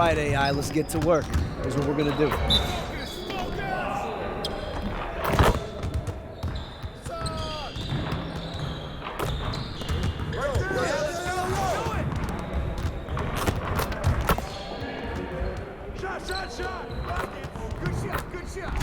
right, AI, let's get to work. Here's what we're gonna do. Shot! Good shot!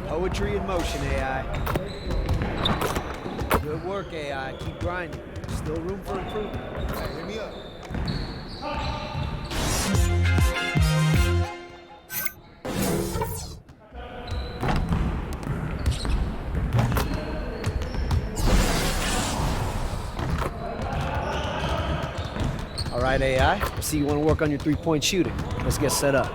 Poetry in motion, AI. Good work, AI. Keep grinding. Still room for improvement. Hey, hit me up. All right, AI. I see you want to work on your three-point shooting. Let's get set up.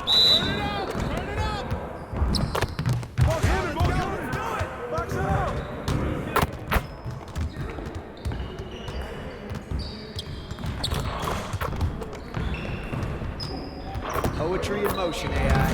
Poetry in motion, AI.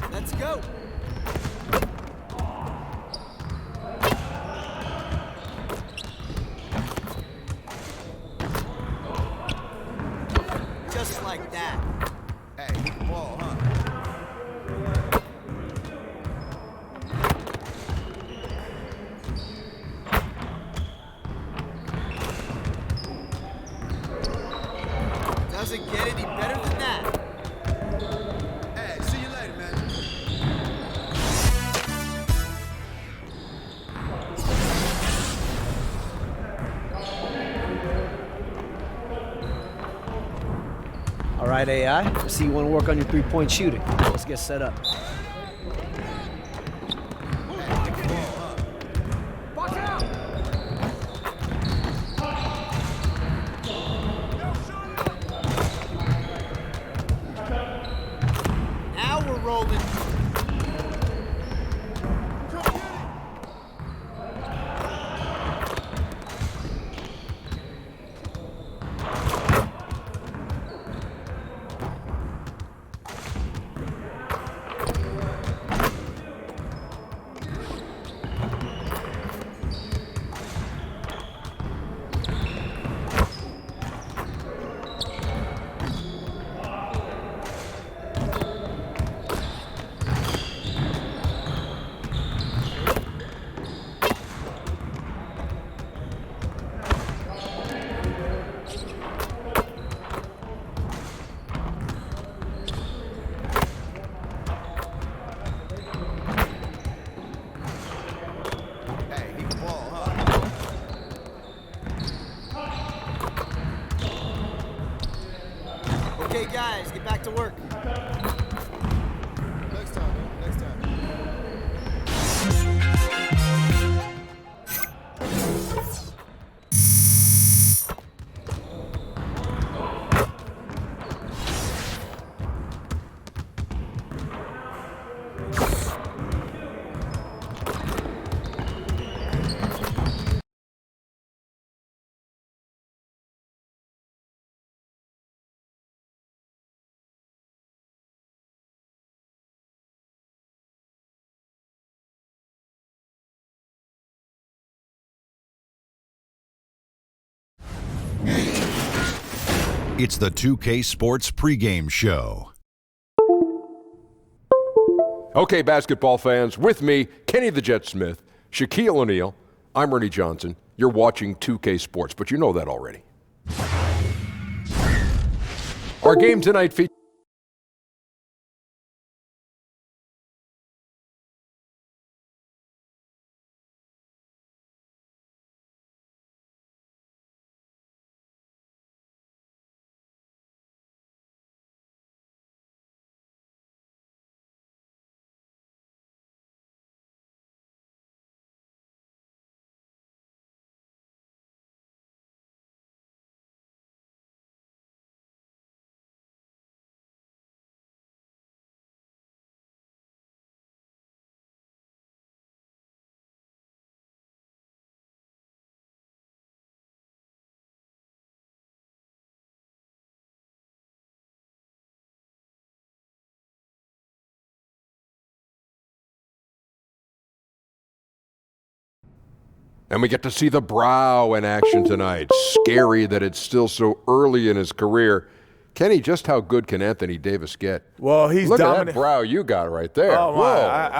Let's go. Just like that. Hey, hit the ball, huh? Doesn't get any better than that. Hey, see you later, man. All right, AI. I see you want to work on your three-point shooting. Let's get set up. Now we're rolling. Hey, hit the ball, huh? Okay, guys, get back to work. It's the 2K Sports pregame show. Okay, basketball fans, with me, Kenny the Jet Smith, Shaquille O'Neal, I'm Ernie Johnson. You're watching 2K Sports, but you know that already. Our game tonight features and we get to see the brow in action tonight. Scary that it's still so early in his career. Kenny, just how good can Anthony Davis get? Well, he's Look dominant. at that brow you got right there. Oh, my. Whoa.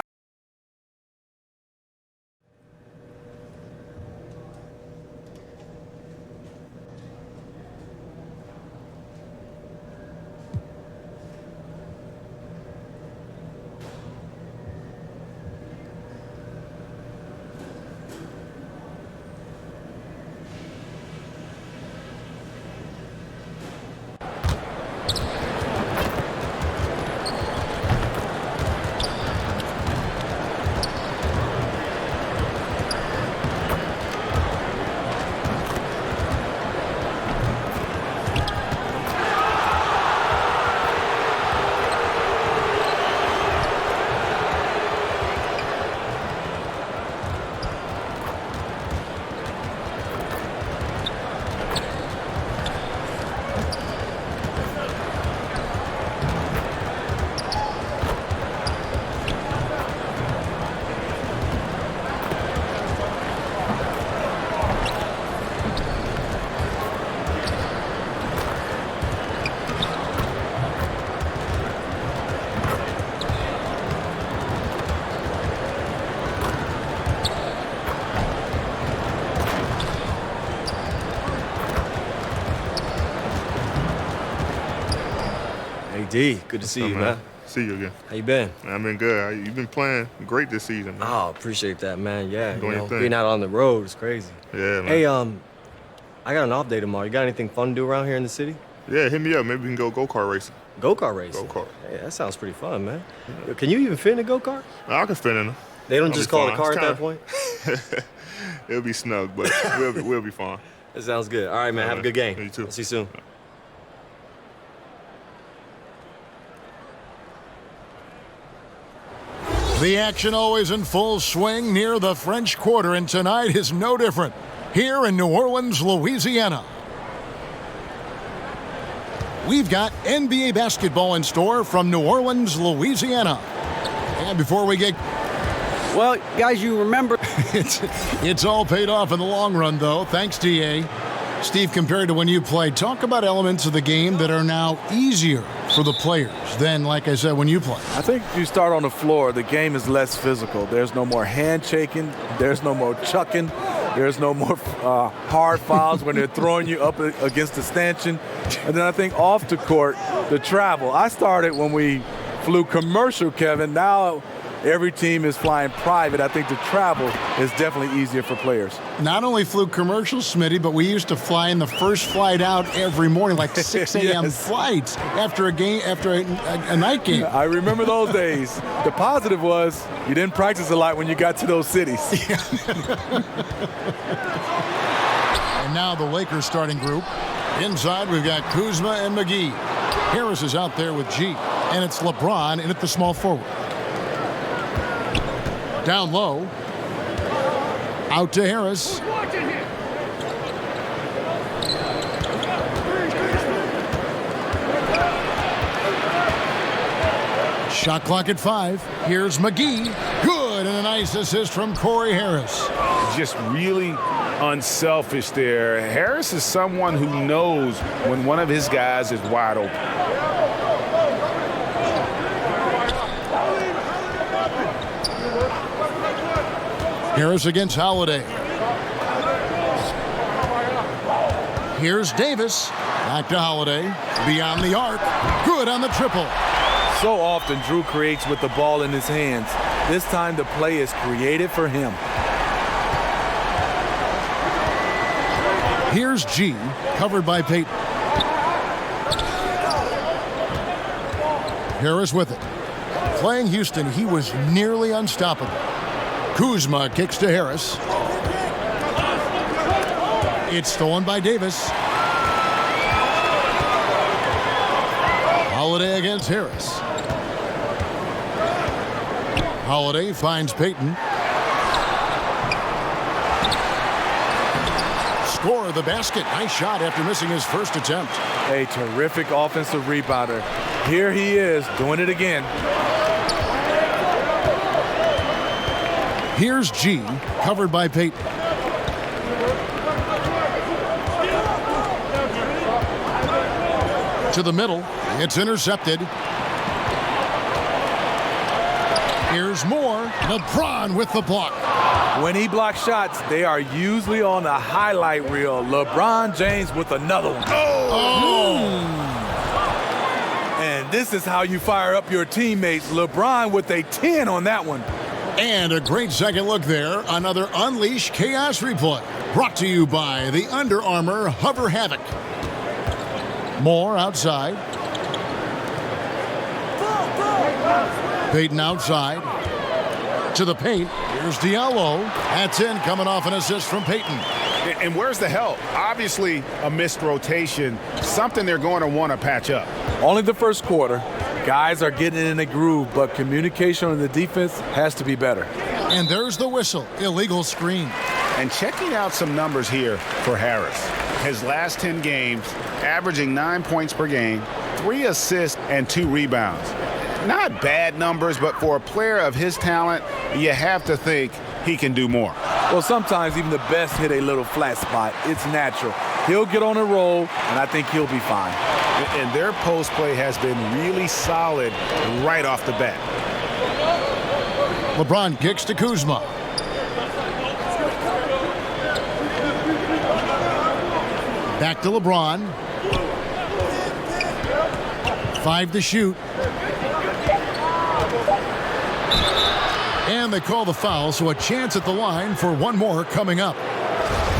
D, good to see you, man. See you again. How you been? I've been good. You've been playing great this season, man. Oh, appreciate that, man. Yeah, Doing your thing. being out on the road is crazy. Yeah, man. Hey, I got an off day tomorrow. You got anything fun to do around here in the city? Yeah, hit me up. Maybe we can go go-kart racing. Go-kart racing? Go-kart. Hey, that sounds pretty fun, man. Can you even fit in a go-kart? I can fit in them. They don't I'll just be call it a fine. car It's at that point? It'll be snug, but we'll be fine. That sounds good. All right, man. Have a good game. You too. I'll see you soon. The action always in full swing near the French Quarter, and tonight is no different here in New Orleans, Louisiana. We've got NBA basketball in store from New Orleans, Louisiana. And before we get... Well, guys, you remember... it's all paid off in the long run, though. Thanks, DA. Steve, compared to when you played, talk about elements of the game that are now easier for the players than, like I said, when you play. I think you start on the floor, the game is less physical. There's no more handshaking. There's no more chucking. There's no more hard fouls when they're throwing you up against the stanchion. And then I think off the court, the travel. I started when we flew commercial, Kevin. Now every team is flying private. I think the travel is definitely easier for players. Not only flew commercial, Smitty, but we used to fly in the first flight out every morning, like 6 a.m. Yes. flights after a game, after a night game. I remember those days. The positive was you didn't practice a lot when you got to those cities. And now the Lakers starting group. Inside, we've got Kuzma and McGee. Harris is out there with G. And it's LeBron in at the small forward. Down low. Out to Harris. Shot clock at 5. Here's McGee. Good, and a nice assist from Corey Harris. Just really unselfish there. Harris is someone who knows when one of his guys is wide open. Harris against Holiday. Here's Davis. Back to Holiday. Beyond the arc. Good on the triple. So often Drew creates with the ball in his hands. This time the play is created for him. Here's G, covered by Payton. Harris with it. Playing Houston, he was nearly unstoppable. Kuzma kicks to Harris. It's stolen by Davis. Holiday against Harris. Holiday finds Payton. Score the basket. Nice shot after missing his first attempt. A terrific offensive rebounder. Here he is doing it again. Here's G, covered by Payton. To the middle. It's intercepted. Here's Moore. LeBron with the block. When he blocks shots, they are usually on the highlight reel. LeBron James with another one. And this is how you fire up your teammates. LeBron with a 10 on that one. And a great second look there. Another Unleash Chaos replay. Brought to you by the Under Armour Hover Havoc. Moore outside. Payton outside. To the paint. Here's Diallo. That's in, coming off an assist from Payton. And where's the help? Obviously, a missed rotation. Something they're going to want to patch up. Only the first quarter. Guys are getting in a groove, but communication on the defense has to be better. And there's the whistle. Illegal screen. And checking out some numbers here for Harris. His last 10 games, averaging 9 points per game, 3 assists, and 2 rebounds. Not bad numbers, but for a player of his talent, you have to think he can do more. Well, sometimes even the best hit a little flat spot. It's natural. He'll get on a roll, and I think he'll be fine. And their post play has been really solid right off the bat. LeBron kicks to Kuzma. Back to LeBron. 5 to shoot. And they call the foul, so a chance at the line for one more coming up.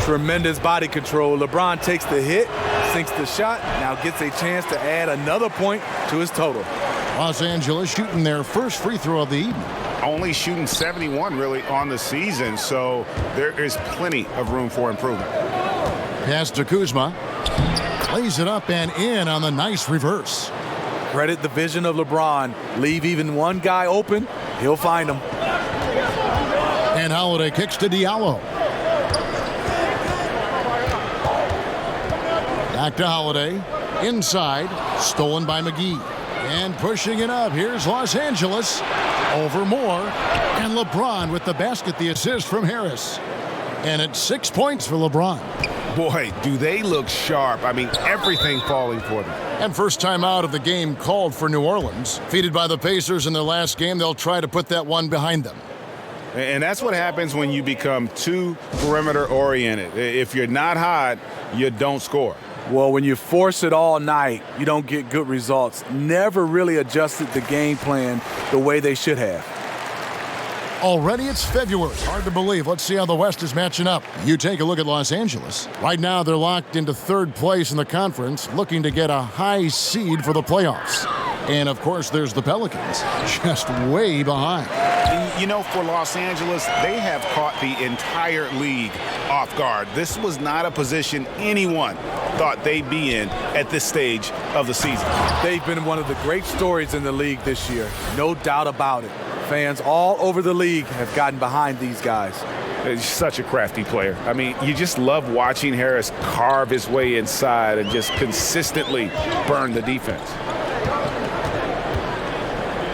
Tremendous body control. LeBron takes the hit, sinks the shot, now gets a chance to add another point to his total. Los Angeles shooting their first free throw of the evening. Only shooting 71 really on the season, so there is plenty of room for improvement. Pass to Kuzma. Plays it up and in on the nice reverse. Credit the vision of LeBron. Leave even one guy open, he'll find him. And Holiday kicks to Diallo. Back to Holiday. Inside. Stolen by McGee. And pushing it up. Here's Los Angeles. Over Moore. And LeBron with the basket, the assist from Harris. And it's 6 points for LeBron. Boy, do they look sharp. I mean, everything falling for them. And first time out of the game called for New Orleans. Defeated by the Pacers in their last game, they'll try to put that one behind them. And that's what happens when you become too perimeter-oriented. If you're not hot, you don't score. Well, when you force it all night, you don't get good results. Never really adjusted the game plan the way they should have. Already it's February. Hard to believe. Let's see how the West is matching up. You take a look at Los Angeles. Right now, they're locked into third place in the conference, looking to get a high seed for the playoffs. And, of course, there's the Pelicans, just way behind. And, you know, for Los Angeles, they have caught the entire league off guard. This was not a position anyone thought they'd be in at this stage of the season. They've been one of the great stories in the league this year. No doubt about it. Fans all over the league have gotten behind these guys. He's such a crafty player. I mean, you just love watching Harris carve his way inside and just consistently burn the defense.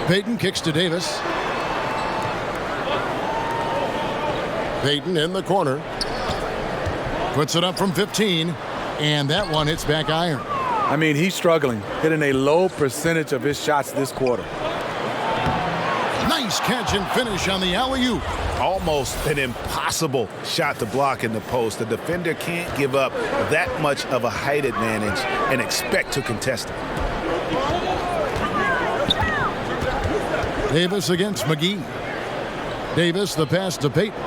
Payton kicks to Davis. Payton in the corner. Puts it up from 15, and that one hits back iron. I mean, he's struggling, hitting a low percentage of his shots this quarter. Nice catch and finish on the alley-oop. Almost an impossible shot to block in the post. The defender can't give up that much of a height advantage and expect to contest it. Davis against McGee. Davis, the pass to Payton.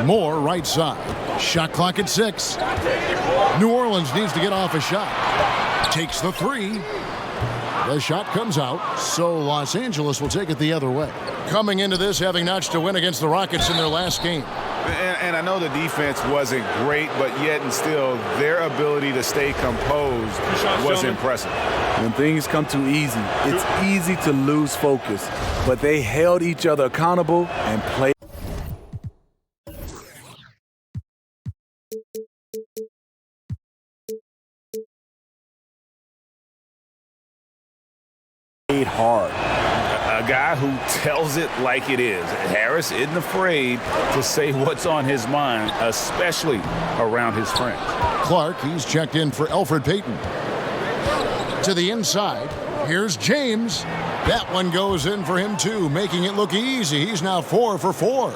Moore, right side. Shot clock at 6. New Orleans needs to get off a shot. Takes the 3. The shot comes out, so Los Angeles will take it the other way. Coming into this, having notched a win against the Rockets in their last game. And I know the defense wasn't great, but yet and still, their ability to stay composed was impressive. When things come too easy, it's easy to lose focus, but they held each other accountable and played hard. A guy who tells it like it is. Harris isn't afraid to say what's on his mind, especially around his friends. Clark, he's checked in for Elfrid Payton. To the inside, here's James. That one goes in for him too, making it look easy. He's now 4 for 4.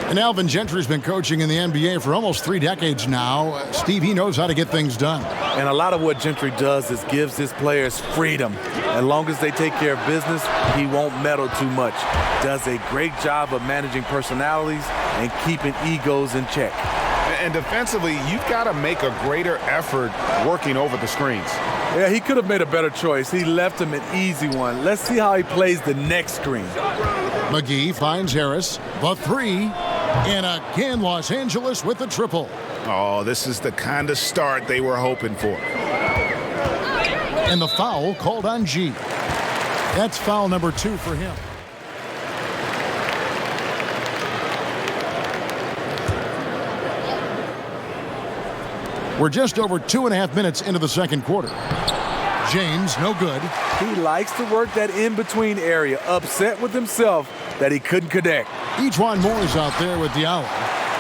And Alvin Gentry's been coaching in the NBA for almost 3 decades now. Steve, he knows how to get things done. And a lot of what Gentry does is gives his players freedom. As long as they take care of business, he won't meddle too much. Does a great job of managing personalities and keeping egos in check. And defensively, you've got to make a greater effort working over the screens. Yeah, he could have made a better choice. He left him an easy one. Let's see how he plays the next screen. McGee finds Harris, the 3, and again Los Angeles with the triple. Oh, this is the kind of start they were hoping for. And the foul called on G. That's foul number 2 for him. We're just over 2.5 minutes into the second quarter. James, no good. He likes to work that in-between area, upset with himself that he couldn't connect. Ejuan Moore's out there with Diallo.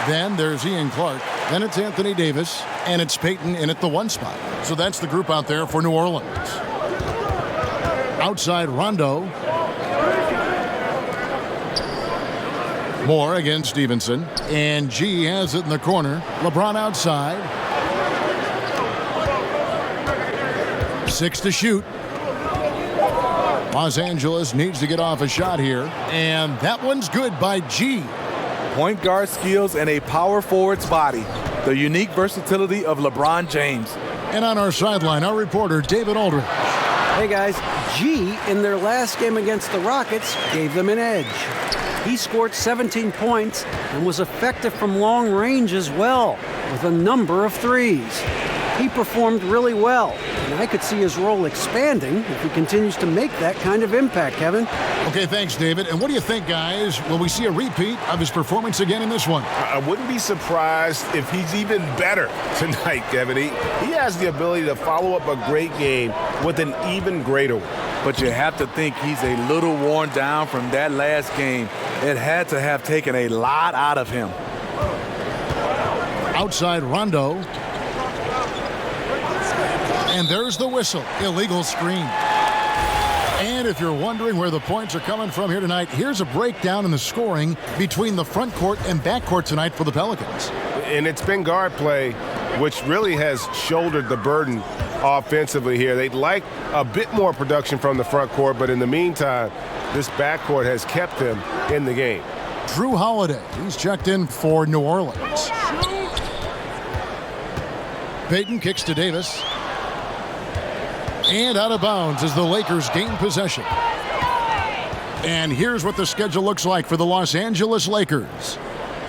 Then there's Ian Clark. Then it's Anthony Davis. And it's Payton in at the 1 spot. So that's the group out there for New Orleans. Outside Rondo. Moore against Stevenson. And G has it in the corner. LeBron outside. 6 to shoot. Los Angeles needs to get off a shot here. And that one's good by G. Point guard skills and a power forward's body. The unique versatility of LeBron James. And on our sideline, our reporter, David Aldridge. Hey, guys. G, in their last game against the Rockets, gave them an edge. He scored 17 points and was effective from long range as well, with a number of threes. He performed really well, and I could see his role expanding if he continues to make that kind of impact, Kevin. Okay, thanks, David. And what do you think, guys? Will we see a repeat of his performance again in this one? I wouldn't be surprised if he's even better tonight, Kevin. He has the ability to follow up a great game with an even greater one. But you have to think he's a little worn down from that last game. It had to have taken a lot out of him. Outside Rondo. And there's the whistle. Illegal screen. And if you're wondering where the points are coming from here tonight, here's a breakdown in the scoring between the front court and back court tonight for the Pelicans. And it's been guard play, which really has shouldered the burden offensively here. They'd like a bit more production from the front court, but in the meantime, this backcourt has kept them in the game. Drew Holiday, he's checked in for New Orleans. Payton kicks to Davis. And out of bounds as the Lakers gain possession. And here's what the schedule looks like for the Los Angeles Lakers.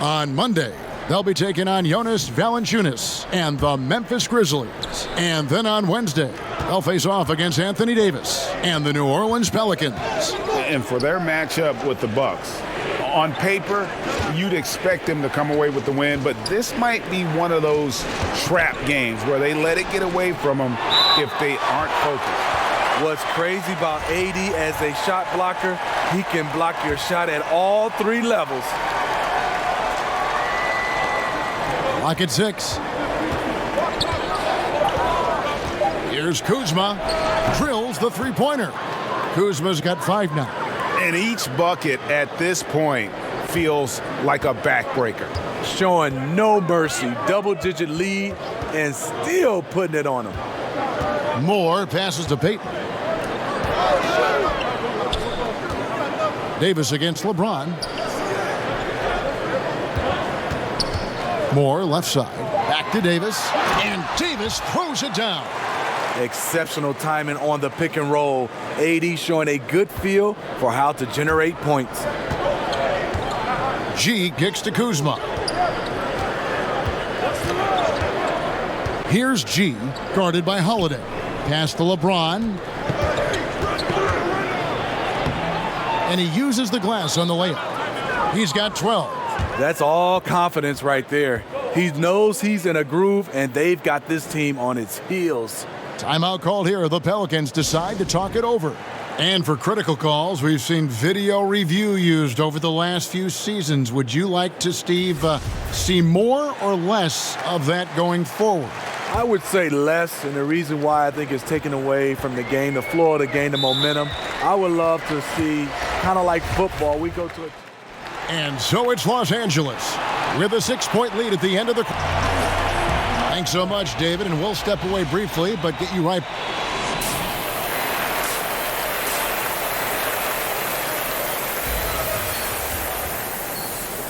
On Monday, they'll be taking on Jonas Valanciunas and the Memphis Grizzlies. And then on Wednesday, they'll face off against Anthony Davis and the New Orleans Pelicans. And for their matchup with the Bucks, on paper, you'd expect them to come away with the win, but this might be one of those trap games where they let it get away from them if they aren't focused. What's crazy about AD as a shot blocker, he can block your shot at all 3 levels. Clock at 6. Here's Kuzma. Drills the three-pointer. Kuzma's got 5 now. And each bucket at this point feels like a backbreaker. Showing no mercy. Double-digit lead and still putting it on him. Moore passes to Payton. Davis against LeBron. Moore left side. Back to Davis. And Davis throws it down. Exceptional timing on the pick and roll. AD showing a good feel for how to generate points. G kicks to Kuzma. Here's G, guarded by Holiday. Pass to LeBron. And he uses the glass on the layup. He's got 12. That's all confidence right there. He knows he's in a groove, and they've got this team on its heels. Timeout called here. The Pelicans decide to talk it over. And for critical calls, we've seen video review used over the last few seasons. Would you like to, Steve, see more or less of that going forward? I would say less, and the reason why I think it's taken away from the game, the floor, the game, the momentum. I would love to see, kind of like football, we go to a... And so it's Los Angeles with a 6-point lead at the end of the... Thanks so much, David, and we'll step away briefly, but get you right...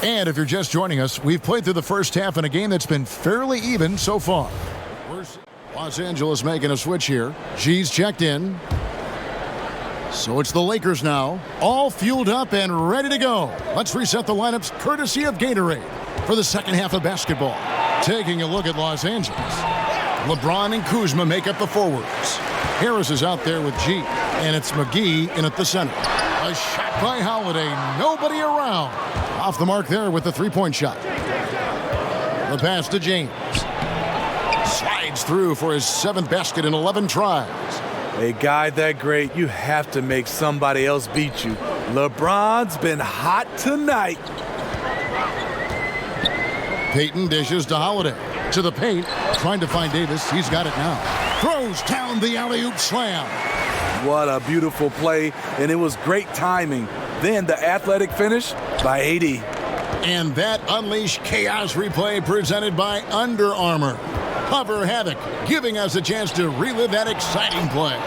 And if you're just joining us, we've played through the first half in a game that's been fairly even so far. Los Angeles making a switch here. G's checked in. So it's the Lakers now, all fueled up and ready to go. Let's reset the lineups courtesy of Gatorade for the second half of basketball. Taking a look at Los Angeles. LeBron and Kuzma make up the forwards. Harris is out there with G, and it's McGee in at the center. A shot by Holiday, nobody around. Off the mark there with the three-point shot. The pass to James. Slides through for his 7th basket in 11 tries. A guy that great, you have to make somebody else beat you. LeBron's been hot tonight. Payton dishes to Holiday. To the paint, trying to find Davis. He's got it now. Throws down the alley-oop slam. What a beautiful play, and it was great timing. Then the athletic finish by AD. And that unleashed chaos replay presented by Under Armour. Cover Havoc, giving us a chance to relive that exciting play.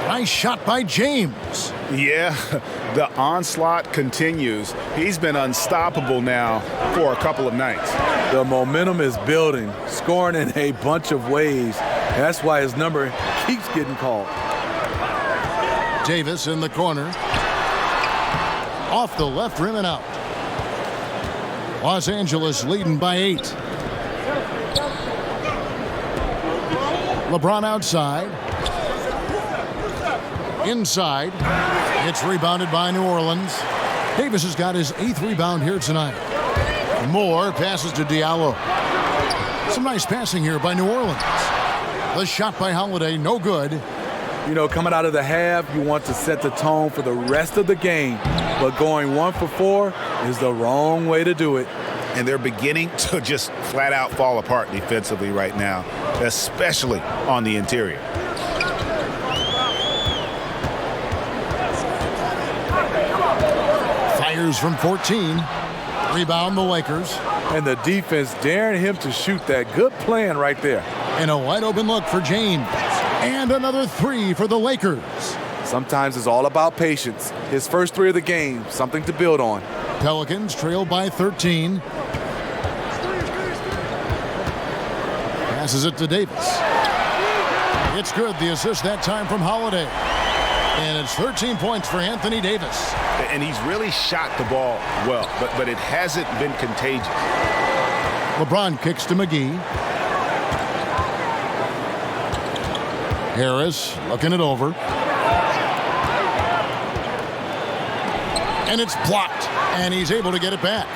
Nice shot by James. Yeah, the onslaught continues. He's been unstoppable now for a couple of nights. The momentum is building, scoring in a bunch of ways. That's why his number keeps getting called. Davis in the corner. Off the left rim and out. Los Angeles leading by 8. LeBron outside. Inside. It's rebounded by New Orleans. Davis has got his 8th rebound here tonight. Moore passes to Diallo. Some nice passing here by New Orleans. The shot by Holiday, no good. You know, coming out of the half, you want to set the tone for the rest of the game. But going 1 for 4 is the wrong way to do it. And they're beginning to just flat out fall apart defensively right now, especially on the interior. Fires from 14. Rebound the Lakers. And the defense daring him to shoot that. Good plan right there. And a wide open look for James. And another 3 for the Lakers. Sometimes it's all about patience. His first 3 of the game, something to build on. Pelicans trail by 13. Passes it to Davis. It's good. The assist that time from Holiday. And it's 13 points for Anthony Davis. And he's really shot the ball well, but it hasn't been contagious. LeBron kicks to McGee. Harris looking it over. And it's blocked. And he's able to get it back.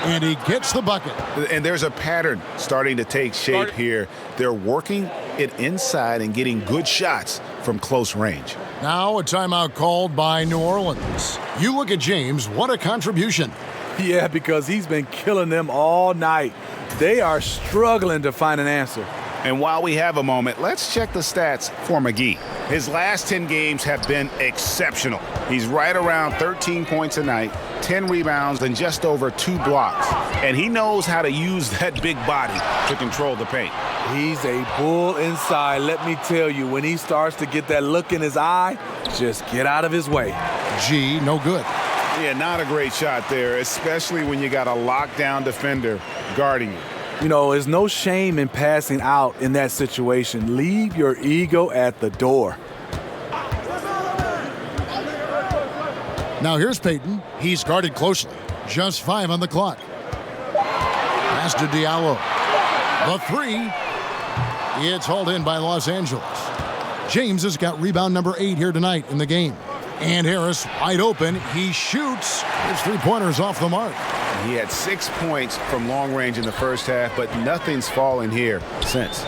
And he gets the bucket. And there's a pattern starting to take shape here. They're working it inside and getting good shots from close range. Now a timeout called by New Orleans. You look at James, what a contribution. Yeah, because he's been killing them all night. They are struggling to find an answer. And while we have a moment, let's check the stats for McGee. His last 10 games have been exceptional. He's right around 13 points a night, 10 rebounds, and just over 2 blocks. And he knows how to use that big body to control the paint. He's a bull inside. Let me tell you, when he starts to get that look in his eye, just get out of his way. G, no good. Yeah, not a great shot there, especially when you got a lockdown defender guarding you. You know, there's no shame in passing out in that situation. Leave your ego at the door. Now here's Payton. He's guarded closely. Just 5 on the clock. Pass to Diallo. The 3. It's hauled in by Los Angeles. James has got rebound number 8 here tonight in the game. And Harris wide open. He shoots. His 3-pointers off the mark. He had 6 points from long range in the first half, but nothing's fallen here since.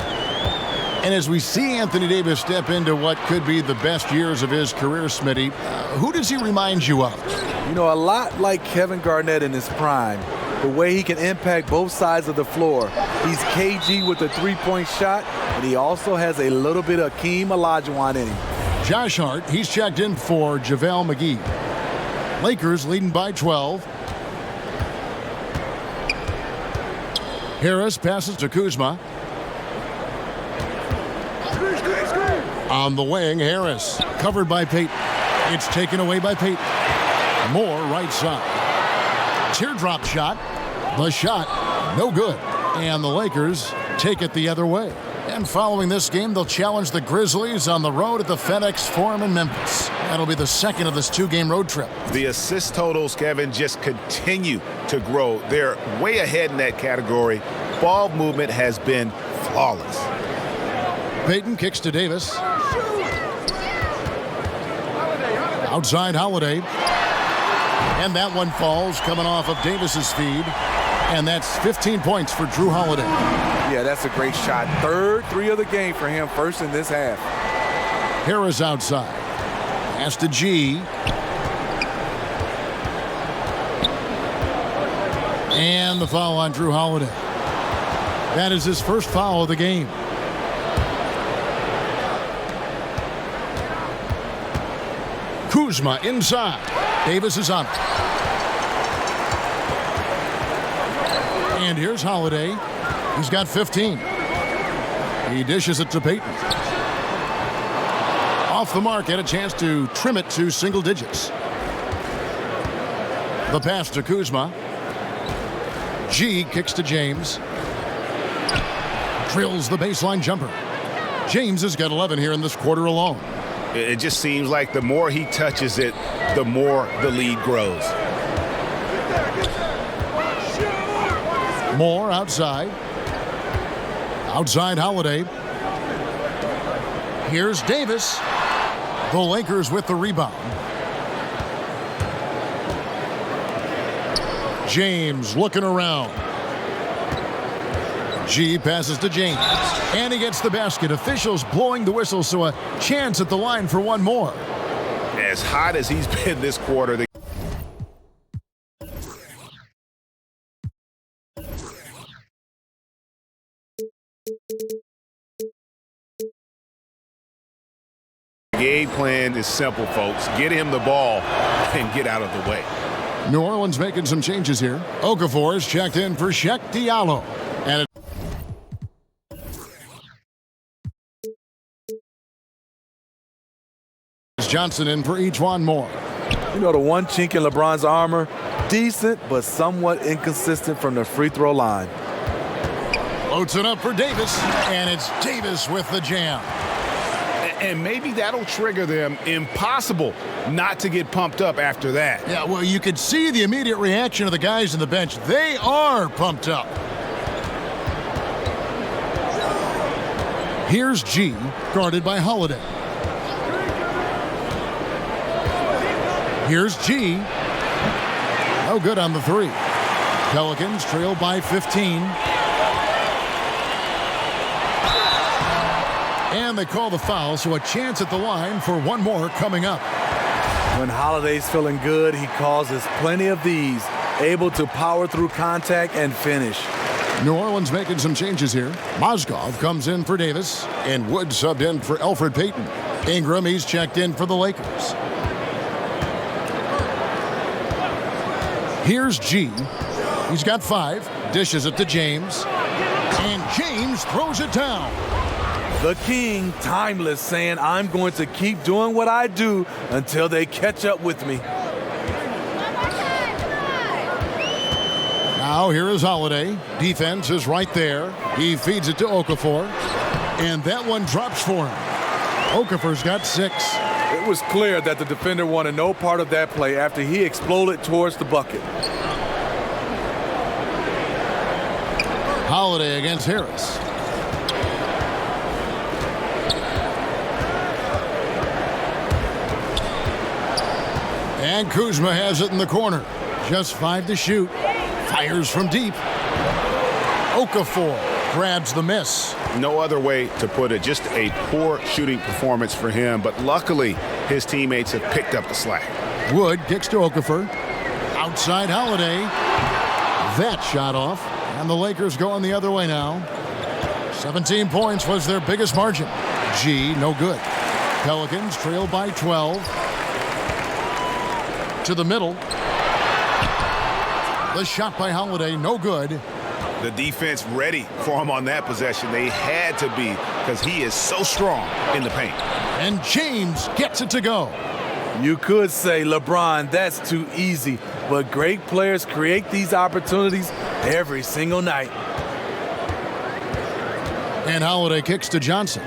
And as we see Anthony Davis step into what could be the best years of his career, Smitty, who does he remind you of? You know, a lot like Kevin Garnett in his prime. The way he can impact both sides of the floor. He's KG with a 3-point shot, and he also has a little bit of Hakeem Olajuwon in him. Josh Hart, he's checked in for JaVale McGee. Lakers leading by 12. Harris passes to Kuzma. On the wing, Harris covered by Payton. It's taken away by Payton. Moore right side. Teardrop shot. The shot, no good. And the Lakers take it the other way. And following this game, they'll challenge the Grizzlies on the road at the FedEx Forum in Memphis. That'll be the second of this 2-game road trip. The assist totals, Kevin, just continue to grow. They're way ahead in that category. Ball movement has been flawless. Payton kicks to Davis. Outside Holiday. And that one falls coming off of Davis's feed. And that's 15 points for Drew Holiday. Yeah, that's a great shot. Third 3 of the game for him, first in this half. Harris outside. Pass to G. And the foul on Drew Holiday. That is his first foul of the game. Kuzma inside. Davis is on it. And here's Holiday. He's got 15. He dishes it to Payton. Off the mark, had a chance to trim it to single digits. The pass to Kuzma. G kicks to James. Drills the baseline jumper. James has got 11 here in this quarter alone. It just seems like the more he touches it, the more the lead grows. Moore outside. Outside Holiday. Here's Davis. The Lakers with the rebound. James looking around. G passes to James. And he gets the basket. Officials blowing the whistle, so a chance at the line for one more. As hot as he's been this quarter, the game plan is simple, folks. Get him the ball and get out of the way. New Orleans making some changes here. Okafor is checked in for Cheick Diallo. And it's Johnson in for Ejuan Moore. You know, the one chink in LeBron's armor, decent but somewhat inconsistent from the free throw line. Loads it up for Davis, and it's Davis with the jam. And maybe that'll trigger them. Impossible not to get pumped up after that. Yeah, well, you could see the immediate reaction of the guys on the bench. They are pumped up. Here's G, guarded by Holiday. Here's G. No good on the 3. Pelicans trail by 15. And they call the foul, so a chance at the line for one more coming up. When Holiday's feeling good, he causes plenty of these, able to power through contact and finish. New Orleans making some changes here. Mozgov comes in for Davis, and Wood subbed in for Elfrid Payton. Ingram, he's checked in for the Lakers. Here's G. He's got 5. Dishes it to James. And James throws it down. The king, timeless, saying, I'm going to keep doing what I do until they catch up with me. Now here is Holiday. Defense is right there. He feeds it to Okafor. And that one drops for him. Okafor's got 6. It was clear that the defender wanted no part of that play after he exploded towards the bucket. Holiday against Harris. And Kuzma has it in the corner. Just 5 to shoot. Fires from deep. Okafor grabs the miss. No other way to put it. Just a poor shooting performance for him. But luckily, his teammates have picked up the slack. Wood kicks to Okafor. Outside Holiday. That shot off. And the Lakers going the other way now. 17 points was their biggest margin. G, no good. Pelicans trail by 12. To the middle. The shot by Holiday, no good. The defense ready for him on that possession. They had to be because he is so strong in the paint. And James gets it to go. You could say, LeBron, that's too easy. But great players create these opportunities every single night. And Holiday kicks to Johnson.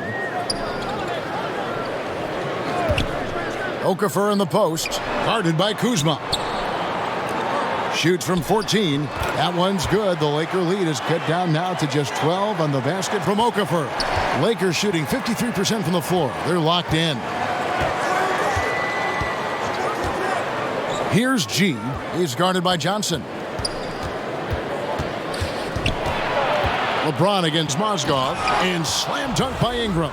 Okafor in the post, guarded by Kuzma. Shoots from 14. That one's good. The Laker lead is cut down now to just 12 on the basket from Okafor. Lakers shooting 53% from the floor. They're locked in. Here's G. He's guarded by Johnson. LeBron against Mozgov. And slam dunk by Ingram.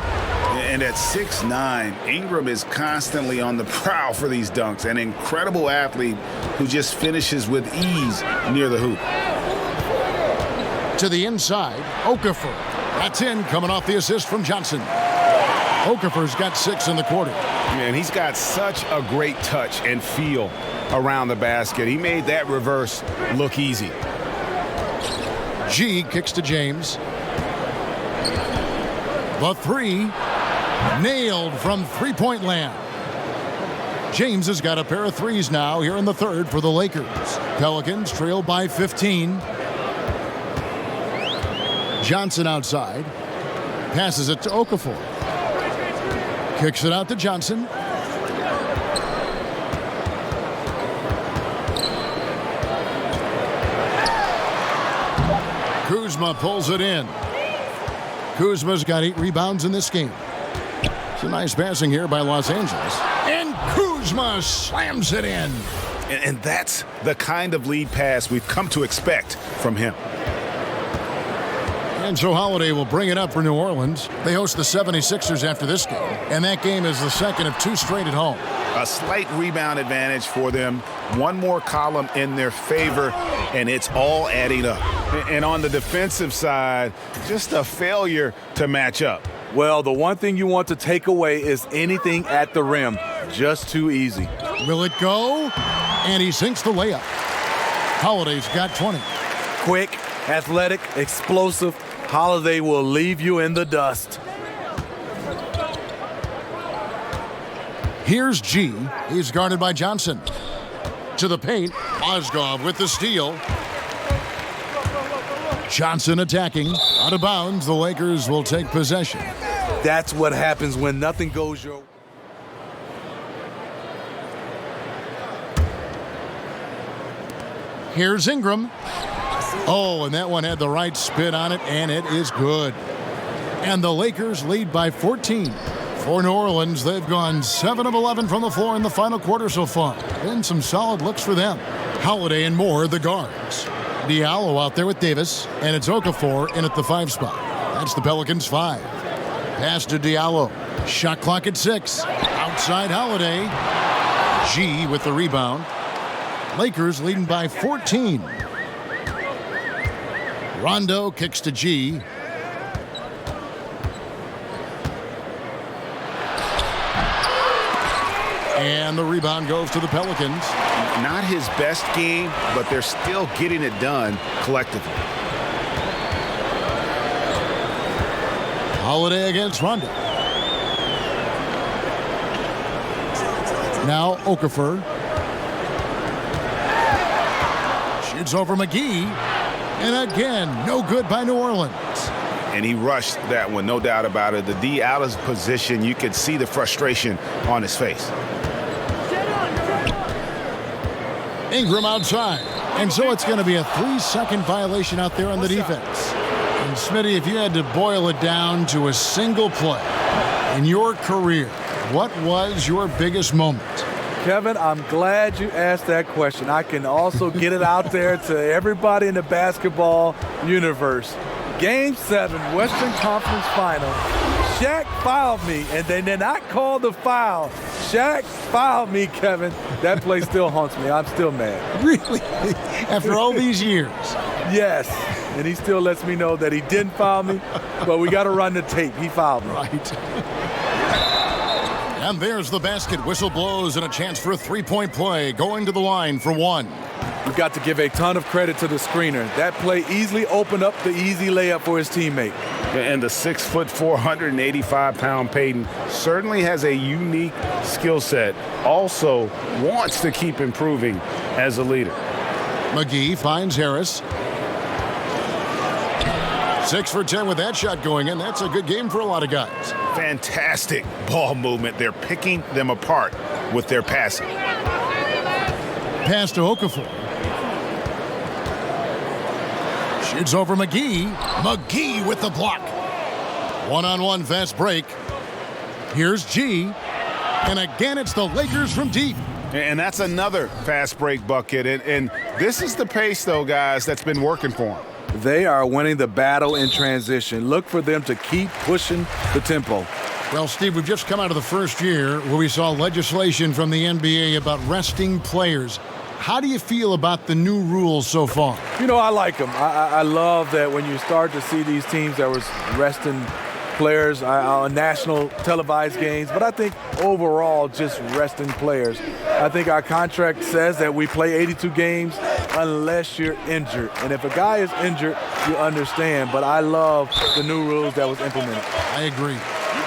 And at 6'9", Ingram is constantly on the prowl for these dunks. An incredible athlete who just finishes with ease near the hoop. To the inside, Okafor. That's in, coming off the assist from Johnson. Okafor's got 6 in the quarter. Man, he's got such a great touch and feel around the basket. He made that reverse look easy. G kicks to James. The 3. Nailed from three-point land. James has got a pair of 3s now here in the third for the Lakers. Pelicans trail by 15. Johnson outside. Passes it to Okafor. Kicks it out to Johnson. Kuzma pulls it in. Kuzma's got 8 rebounds in this game. It's a nice passing here by Los Angeles. And Kuzma slams it in. And that's the kind of lead pass we've come to expect from him. And so Holiday will bring it up for New Orleans. They host the 76ers after this game. And that game is the second of 2 straight at home. A slight rebound advantage for them. One more column in their favor, and it's all adding up. And on the defensive side, just a failure to match up. Well, the one thing you want to take away is anything at the rim. Just too easy. Will it go? And he sinks the layup. Holiday's got 20. Quick, athletic, explosive. Holiday will leave you in the dust. Here's G. He's guarded by Johnson. To the paint. Mozgov with the steal. Johnson attacking. Out of bounds. The Lakers will take possession. That's what happens when nothing goes your way. Here's Ingram. Oh, and that one had the right spin on it, and it is good. And the Lakers lead by 14. For New Orleans, they've gone 7 of 11 from the floor in the final quarter so far. Been some solid looks for them. Holiday and Moore, the guards. Diallo out there with Davis, and it's Okafor in at the 5 spot. That's the Pelicans' 5. Pass to Diallo. Shot clock at 6. Outside Holiday. G with the rebound. Lakers leading by 14. Rondo kicks to G. And the rebound goes to the Pelicans. Not his best game, but they're still getting it done collectively. Holiday against Rondo. Now Okafor. Shoots over McGee. And again, no good by New Orleans. And he rushed that one, no doubt about it. The D out of position, you could see the frustration on his face. Ingram outside. And so it's going to be a 3-second violation out there on the defense. And Smitty, if you had to boil it down to a single play in your career, what was your biggest moment? Kevin, I'm glad you asked that question. I can also get it out there to everybody in the basketball universe. Game 7, Western Conference Final. Shaq fouled me, and they did not call the foul. Shaq fouled me, Kevin. That play still haunts me. I'm still mad. Really? After all these years? Yes. And he still lets me know that he didn't foul me, but we got to run the tape. He fouled me. Right. And there's the basket. Whistle blows and a chance for a three-point play. Going to the line for one. You've got to give a ton of credit to the screener. That play easily opened up the easy layup for his teammate. And the 6'4", 185-pound Payton certainly has a unique skill set. Also wants to keep improving as a leader. McGee finds Harris. 6 for 10 with that shot going in. That's a good game for a lot of guys. Fantastic ball movement. They're picking them apart with their passing. Pass to Okafor. Shoots over McGee. McGee with the block. One-on-one fast break. Here's G. And again, it's the Lakers from deep. And that's another fast break bucket. And this is the pace, though, guys, that's been working for them. They are winning the battle in transition. Look for them to keep pushing the tempo. Well, Steve, we've just come out of the first year where we saw legislation from the NBA about resting players. How do you feel about the new rules so far? You know, I like them. I love that when you start to see these teams that was resting players on national televised games, but I think overall just resting players. I think our contract says that we play 82 games unless you're injured. And if a guy is injured, you understand. But I love the new rules that was implemented. I agree.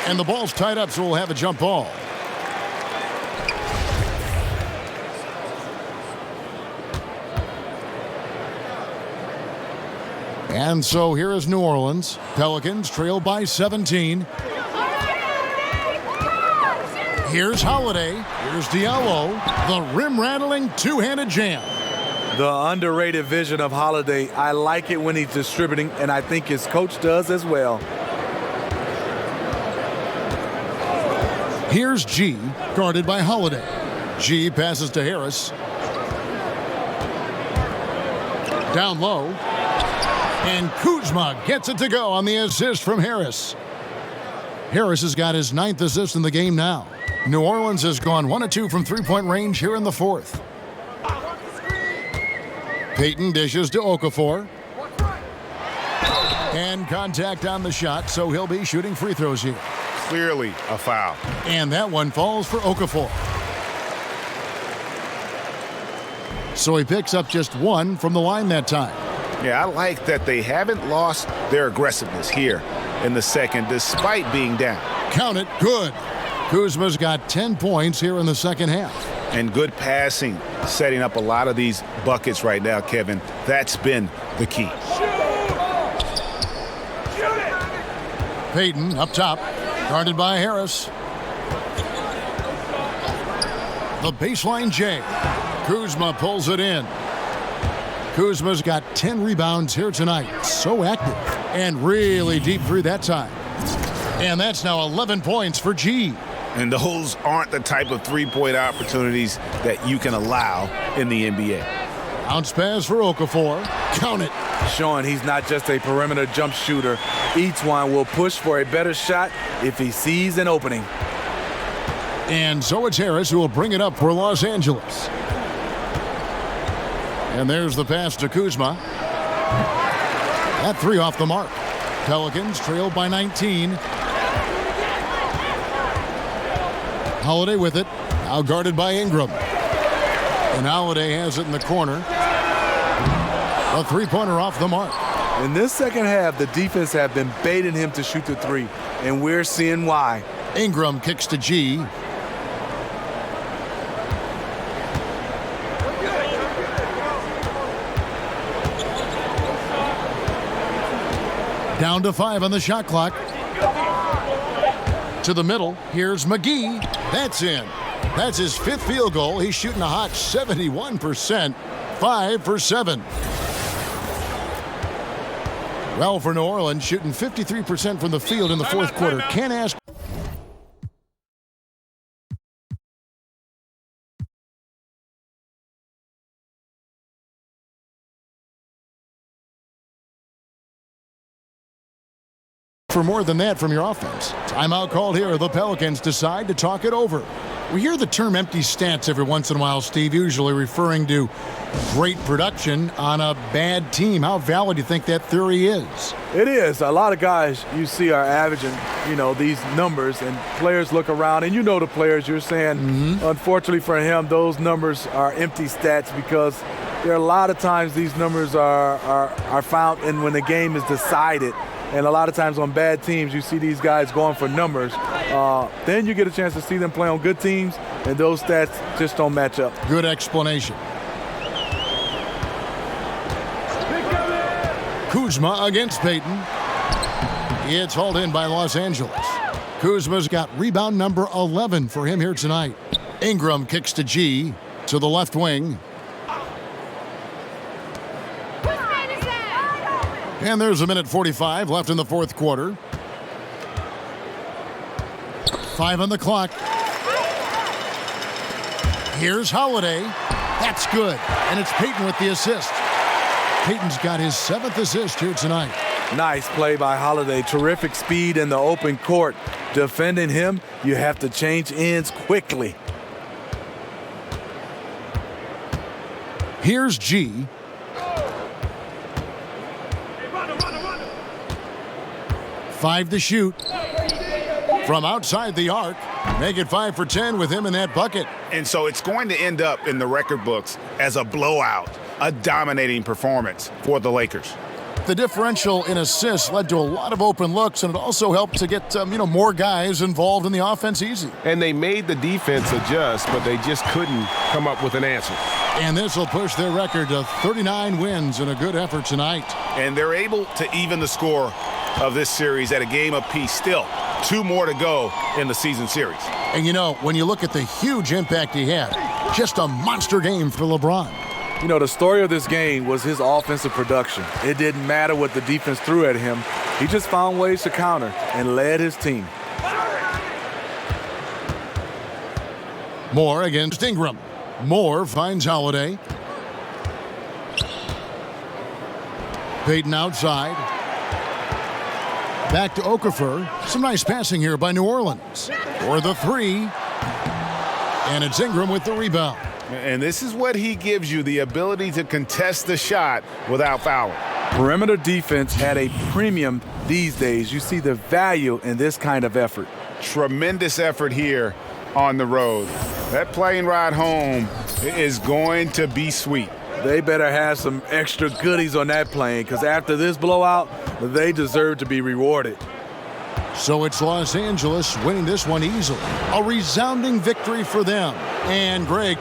And the ball's tied up, so we'll have a jump ball. And so here is New Orleans. Pelicans trail by 17. Here's Holiday. Here's Diallo. The rim-rattling two-handed jam. The underrated vision of Holiday. I like it when he's distributing, and I think his coach does as well. Here's G, guarded by Holiday. G passes to Harris. Down low. And Kuzma gets it to go on the assist from Harris. Harris has got his 9th assist in the game now. New Orleans has gone 1 of 2 from three-point range here in the 4th. Payton dishes to Okafor. And contact on the shot, so he'll be shooting free throws here. Clearly a foul. And that one falls for Okafor. So he picks up just 1 from the line that time. Yeah, I like that they haven't lost their aggressiveness here in the second, despite being down. Count it, good. Kuzma's got 10 points here in the second half. And good passing, setting up a lot of these buckets right now, Kevin. That's been the key. Payton up top, guarded by Harris. The baseline J. Kuzma pulls it in. Kuzma's got 10 rebounds here tonight. So active and really deep through that time. And that's now 11 points for G. And those aren't the type of three-point opportunities that you can allow in the NBA. Bounce pass for Okafor. Count it. Showing he's not just a perimeter jump shooter. Each one will push for a better shot if he sees an opening. And so it's Harris who will bring it up for Los Angeles. And there's the pass to Kuzma. At 3 off the mark. Pelicans trailed by 19. Holiday with it. Now guarded by Ingram. And Holiday has it in the corner. A three-pointer off the mark. In this second half, the defense have been baiting him to shoot the three, and we're seeing why. Ingram kicks to G. Down to 5 on the shot clock. To the middle. Here's McGee. That's in. That's his 5th field goal. He's shooting a hot 71%. 5 for 7. Well, for New Orleans, shooting 53% from the field in the fourth quarter. Can't ask for more than that from your offense. Timeout called here. The Pelicans decide to talk it over. We hear the term empty stats every once in a while, Steve, usually referring to great production on a bad team. How valid do you think that theory is? It is. A lot of guys you see are averaging, these numbers, and players look around, and the players you're saying, unfortunately for him, those numbers are empty stats because there are a lot of times these numbers are found in when the game is decided. And a lot of times on bad teams, you see these guys going for numbers. Then you get a chance to see them play on good teams, and those stats just don't match up. Good explanation. Kuzma against Payton. It's hauled in by Los Angeles. Kuzma's got rebound number 11 for him here tonight. Ingram kicks to G to the left wing. And there's a minute 45 left in the fourth quarter. 5 on the clock. Here's Holiday. That's good. And it's Payton with the assist. Payton's got his 7th assist here tonight. Nice play by Holiday. Terrific speed in the open court. Defending him, you have to change ends quickly. Here's G. Five to shoot. From outside the arc. Make it 5 for 10 with him in that bucket. And so it's going to end up in the record books as a blowout, a dominating performance for the Lakers. The differential in assists led to a lot of open looks, and it also helped to get more guys involved in the offense easy. And they made the defense adjust, but they just couldn't come up with an answer. And this will push their record to 39 wins in a good effort tonight. And they're able to even the score of this series at a game apiece. Still, 2 more to go in the season series. And when you look at the huge impact he had, just a monster game for LeBron. The story of this game was his offensive production. It didn't matter what the defense threw at him. He just found ways to counter and led his team. Moore against Ingram. Moore finds Holiday. Payton outside. Back to Okafor. Some nice passing here by New Orleans. For the 3. And it's Ingram with the rebound. And this is what he gives you, the ability to contest the shot without fouling. Perimeter defense at a premium these days. You see the value in this kind of effort. Tremendous effort here on the road. That plane ride home is going to be sweet. They better have some extra goodies on that plane, because after this blowout, they deserve to be rewarded. So it's Los Angeles winning this one easily. A resounding victory for them. And Greg,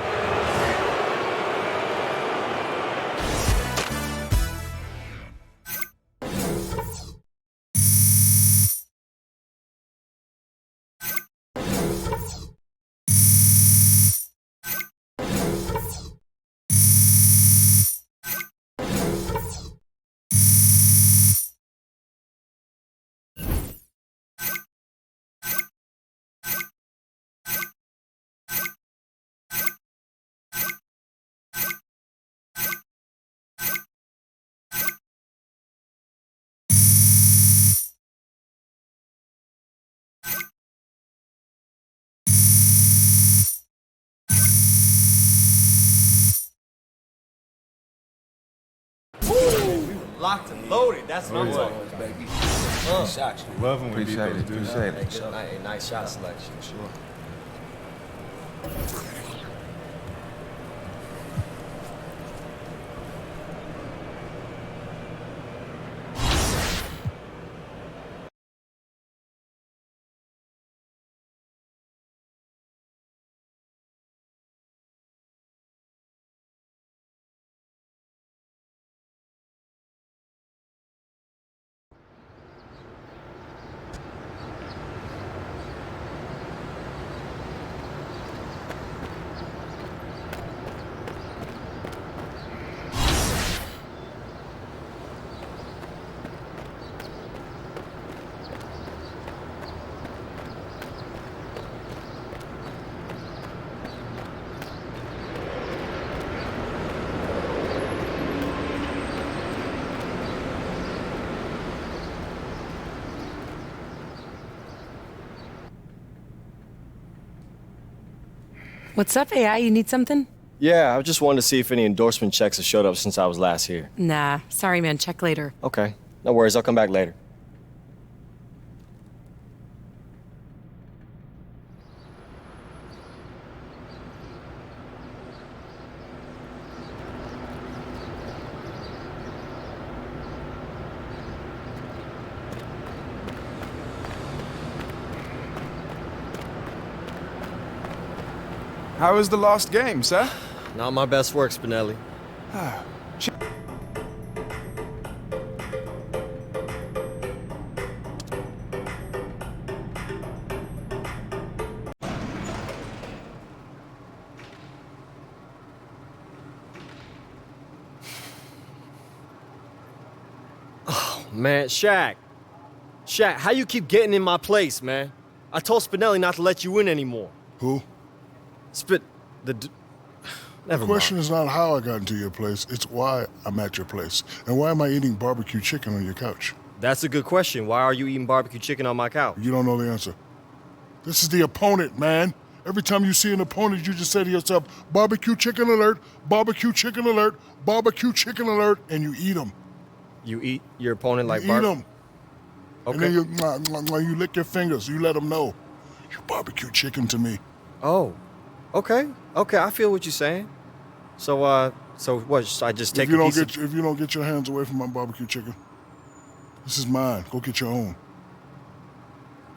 Locked and loaded. That's what I'm talking about, baby. Shots. Love when we beat those dudes. Appreciate it. Hey, nice shot selection. Sure. What's up, AI? You need something? Yeah, I just wanted to see if any endorsement checks have showed up since I was last here. Nah, sorry, man. Check later. Okay. No worries. I'll come back later. How was the last game, sir? Not my best work, Spinelli. Oh, man, Shaq. Shaq, how you keep getting in my place, man? I told Spinelli not to let you in anymore. Who? Never The mind. question is not how I got into your place, it's why I'm at your place. And why am I eating barbecue chicken on your couch? That's a good question. Why are you eating barbecue chicken on my couch? You don't know the answer. This is the opponent, man. Every time you see an opponent, you just say to yourself, barbecue chicken alert, barbecue chicken alert, barbecue chicken alert, and you eat them. You eat your opponent like You eat them. Okay. And then you lick your fingers. You let them know. You barbecue chicken to me. Oh, okay. Okay, I feel what you're saying. So what, should I just take If you a don't piece get if you don't get your hands away from my barbecue chicken, this is mine. Go get your own.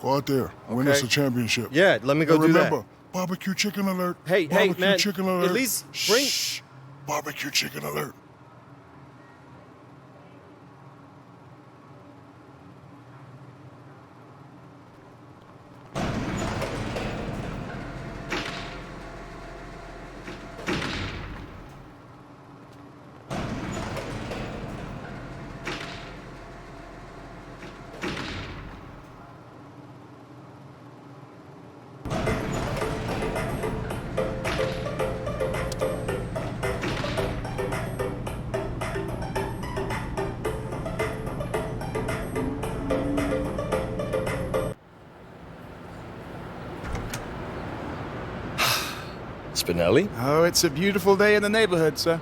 Go out there, win us a championship. Yeah, let me go and do that. remember, barbecue chicken alert. Hey, barbecue man, chicken alert. at least bring... Shh. Barbecue chicken alert. Spinelli? Oh, it's a beautiful day in the neighborhood, sir.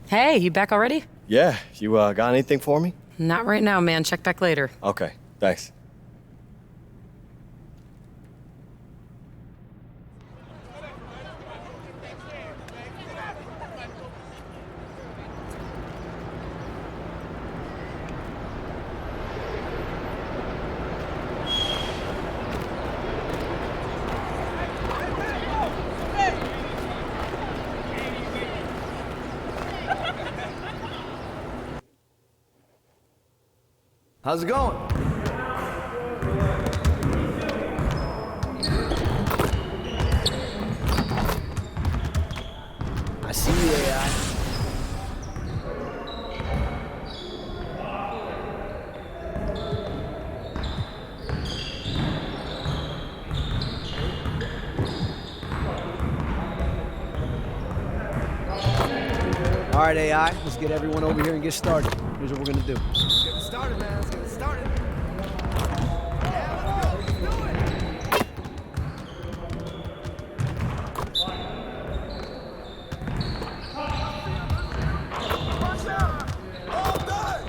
Hey, you back already? Yeah, you got anything for me? Not right now, man. Check back later. Okay, thanks. How's it going? I see you, AI. All right, AI, let's get everyone over here and get started. Here's what we're gonna do. Get started, man. Let's get started. Yeah, let's go. Let's do it. Watch out. All day.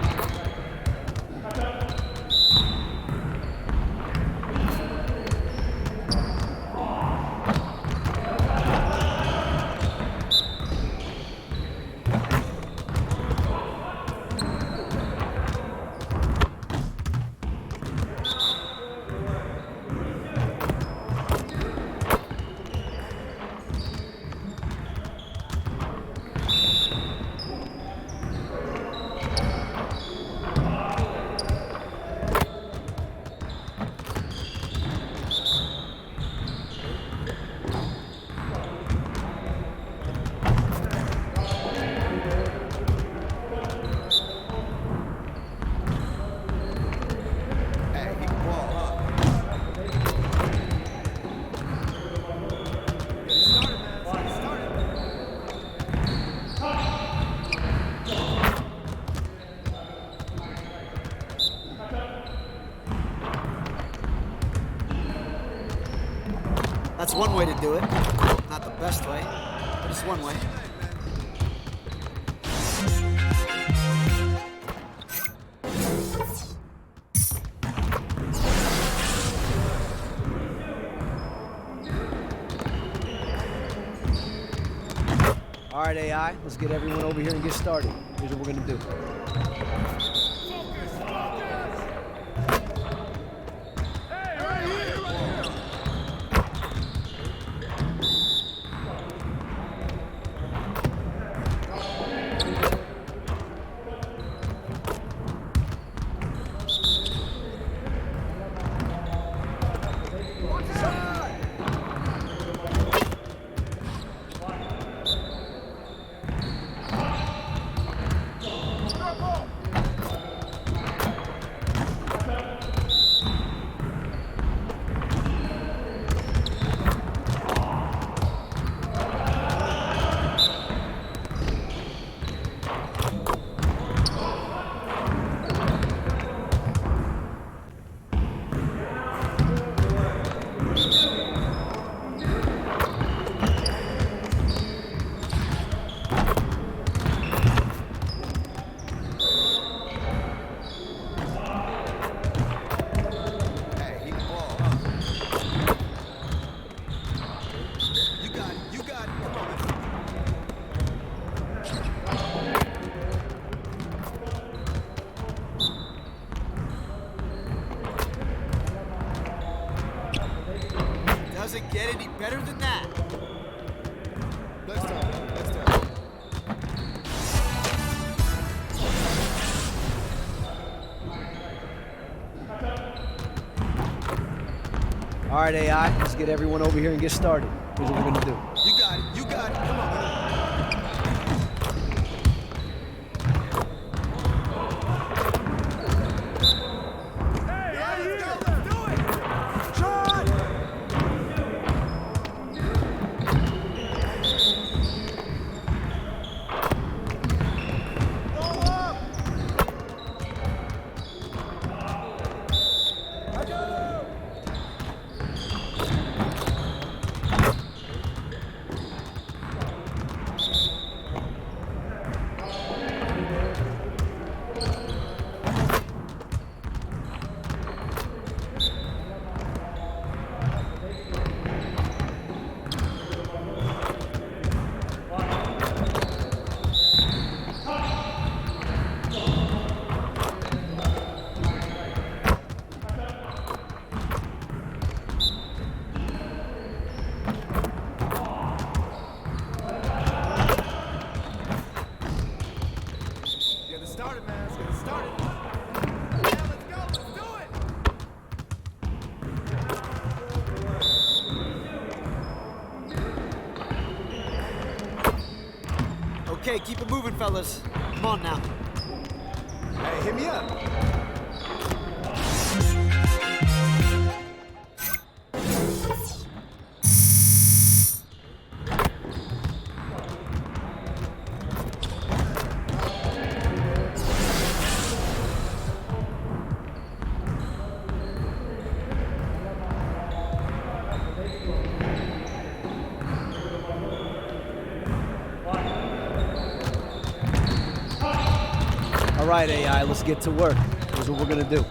That's one way to do it. Not the best way, but it's one way. All right, AI, let's get everyone over here and get started. Here's what we're gonna do. All right, AI, let's get everyone over here and get started. Here's what we're gonna do. You got it. You got it. Come on. Okay, keep it moving, fellas. Come on now. Hey, hit me up. All right, AI, let's get to work. Here's what we're gonna do.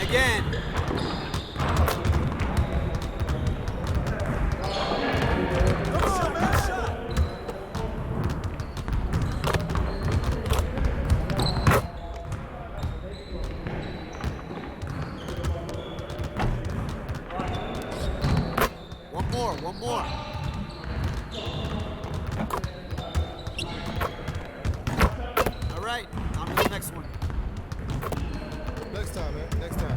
Again. One more. All right, on to the next one. Next time, man. Next time.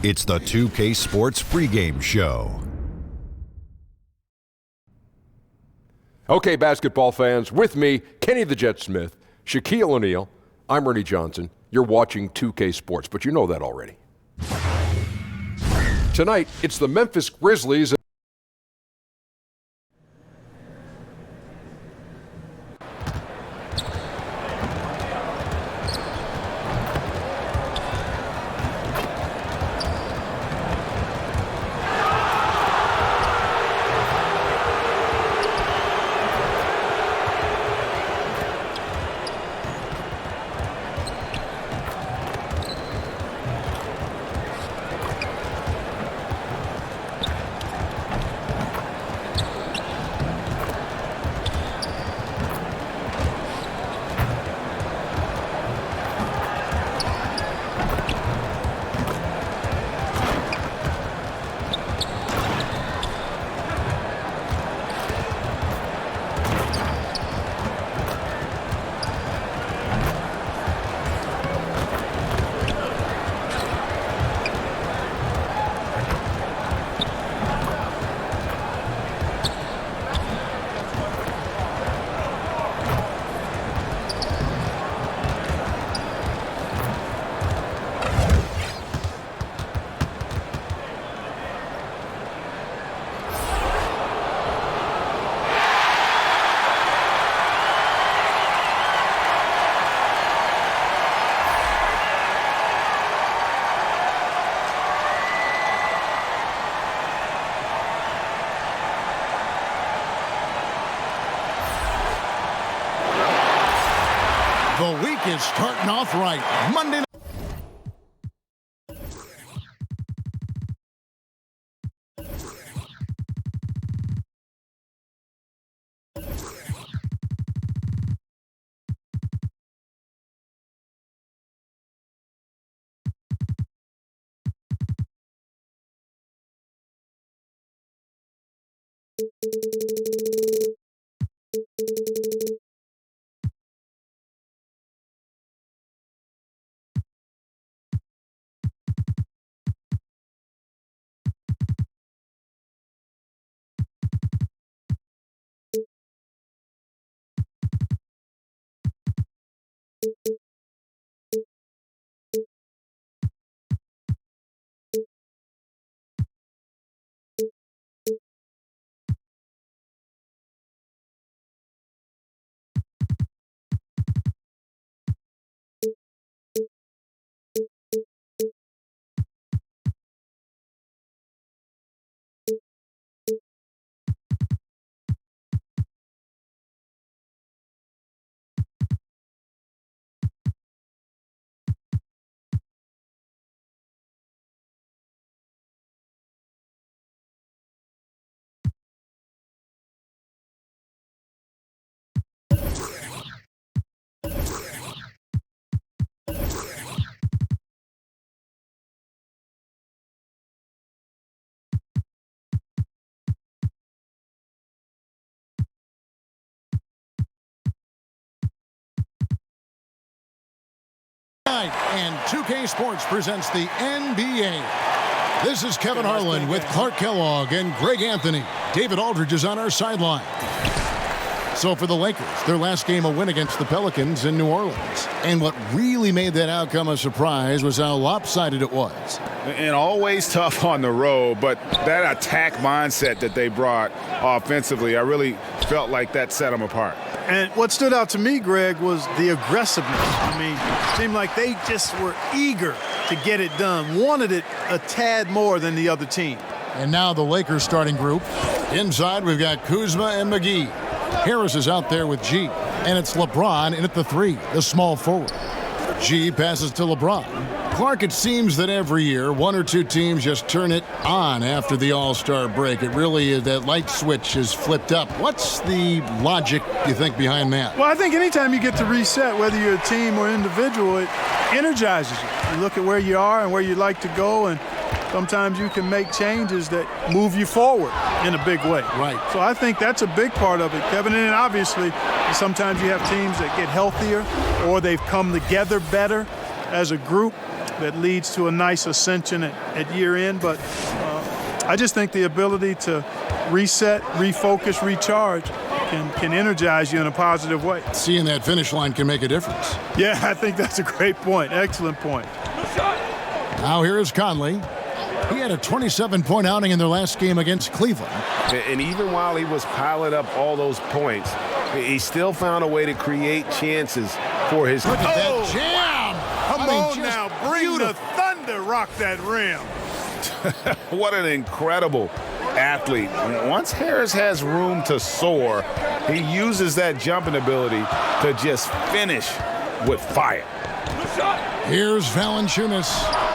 It's the 2K Sports pregame show. Okay, basketball fans, with me, Kenny the Jet Smith, Shaquille O'Neal. I'm Ernie Johnson. You're watching 2K Sports, but you know that already. Tonight, it's the Memphis Grizzlies. The week is starting off right. Monday night. And 2K Sports presents the NBA. This is Kevin Harlan with Clark Kellogg and Greg Anthony. David Aldridge is on our sideline. So for the Lakers, their last game a win against the Pelicans in New Orleans. And what really made that outcome a surprise was how lopsided it was. And always tough on the road, but that attack mindset that they brought offensively, I really felt like that set them apart. And what stood out to me, Greg, was the aggressiveness. I mean, it seemed like they just were eager to get it done, wanted it a tad more than the other team. And now the Lakers starting group. Inside, we've got Kuzma and McGee. Harris is out there with G. And it's LeBron in at the 3, the small forward. G passes to LeBron. Clark, it seems that every year, one or two teams just turn it on after the All-Star break. It really is that light switch is flipped up. What's the logic, you think, behind that? Well, I think anytime you get to reset, whether you're a team or individual, it energizes you. You look at where you are and where you'd like to go, and sometimes you can make changes that move you forward in a big way. Right. So I think that's a big part of it, Kevin. And obviously, sometimes you have teams that get healthier or they've come together better as a group. that leads to a nice ascension at year end. But I just think the ability to reset, refocus, recharge can energize you in a positive way. Seeing that finish line can make a difference. Yeah, I think that's a great point. Excellent point. Now here is Conley. He had a 27-point outing in their last game against Cleveland. And even while he was piling up all those points, he still found a way to create chances for his... Look at that jam! Come on now, bring the thunder, rock that rim. What an incredible athlete. Once Harris has room to soar, he uses that jumping ability to just finish with fire. Here's Valanciunas.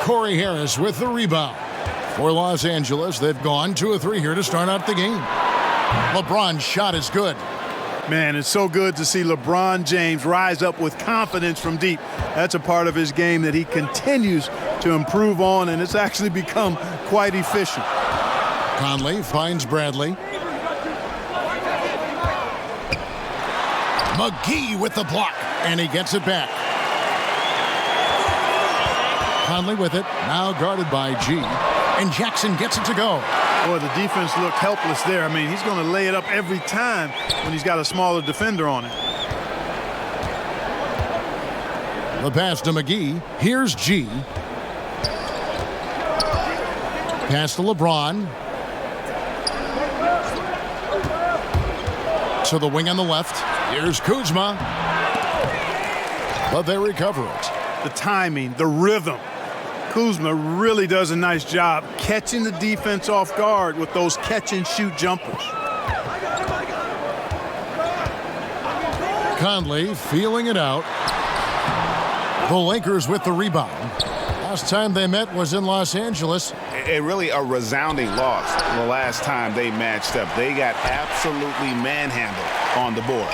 Corey Harris with the rebound. For Los Angeles, they've gone 2 of 3 here to start out the game. LeBron's shot is good. Man, it's so good to see LeBron James rise up with confidence from deep. That's a part of his game that he continues to improve on, and it's actually become quite efficient. Conley finds Bradley. McGee with the block, and he gets it back. Conley with it, now guarded by G. And Jackson gets it to go. Boy, the defense looked helpless there. I mean, he's going to lay it up every time when he's got a smaller defender on it. The pass to McGee. Here's G. Pass to LeBron. To the wing on the left. Here's Kuzma. But they recover it. The timing, the rhythm. Kuzma really does a nice job catching the defense off guard with those catch-and-shoot jumpers. Conley feeling it out. The Lakers with the rebound. Last time they met was in Los Angeles. Really a resounding loss the last time they matched up. They got absolutely manhandled on the board.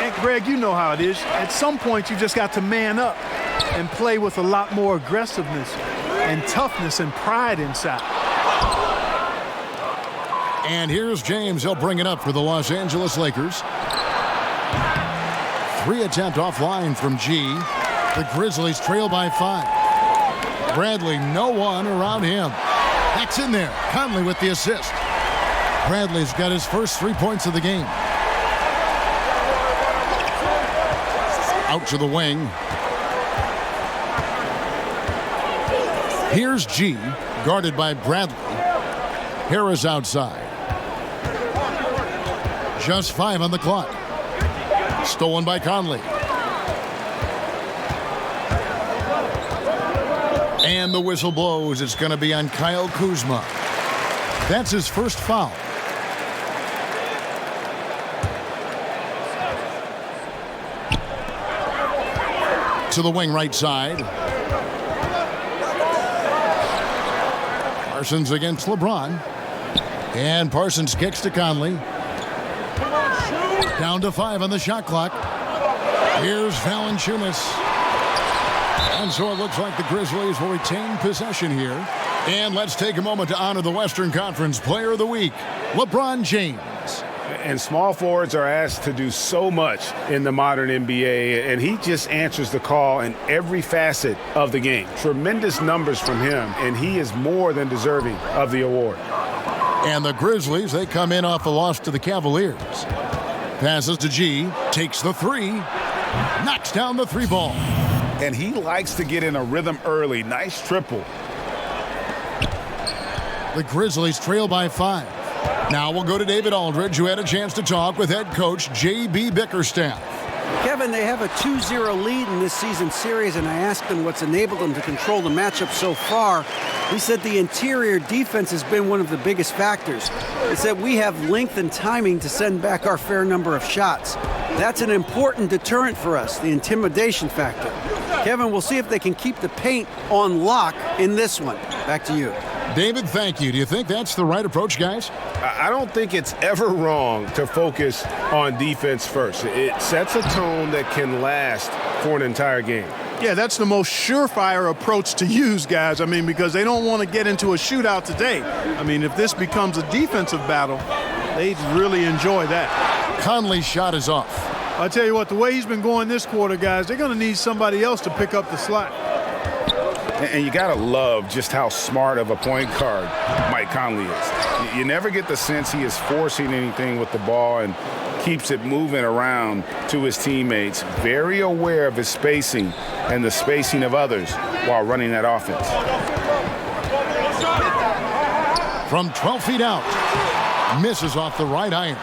And Greg, you know how it is. At some point, you just got to man up and play with a lot more aggressiveness and toughness and pride inside. And here's James. He'll bring it up for the Los Angeles Lakers. 3 attempt offline from G. The Grizzlies trail by 5. Bradley, no one around him. That's in there. Conley with the assist. Bradley's got his first 3 points of the game. Out to the wing. Here's G, guarded by Bradley. Harris outside. Just 5 on the clock. Stolen by Conley. And the whistle blows. It's going to be on Kyle Kuzma. That's his first foul. To the wing right side. Parsons against LeBron. And Parsons kicks to Conley. Down to 5 on the shot clock. Here's Valanciunas. And so it looks like the Grizzlies will retain possession here. And let's take a moment to honor the Western Conference Player of the Week, LeBron James. And small forwards are asked to do so much in the modern NBA, and he just answers the call in every facet of the game. Tremendous numbers from him, and he is more than deserving of the award. And the Grizzlies, they come in off a loss to the Cavaliers. Passes to G, takes the 3, knocks down the 3 ball. And he likes to get in a rhythm early. Nice triple. The Grizzlies trail by 5. Now we'll go to David Aldridge, who had a chance to talk with head coach J.B. Bickerstaff. Kevin, they have a 2-0 lead in this season series, and I asked him what's enabled them to control the matchup so far. He said the interior defense has been one of the biggest factors. He said we have length and timing to send back our fair number of shots. That's an important deterrent for us, the intimidation factor. Kevin, we'll see if they can keep the paint on lock in this one. Back to you. David, thank you. Do you think that's the right approach, guys? I don't think it's ever wrong to focus on defense first. It sets a tone that can last for an entire game. Yeah, that's the most surefire approach to use, guys. I mean, because they don't want to get into a shootout today. I mean, if this becomes a defensive battle, they'd really enjoy that. Conley's shot is off. I tell you what, the way he's been going this quarter, guys, they're going to need somebody else to pick up the slack. And you got to love just how smart of a point guard Mike Conley is. You never get the sense he is forcing anything with the ball and keeps it moving around to his teammates, very aware of his spacing and the spacing of others while running that offense. From 12 feet out, misses off the right iron.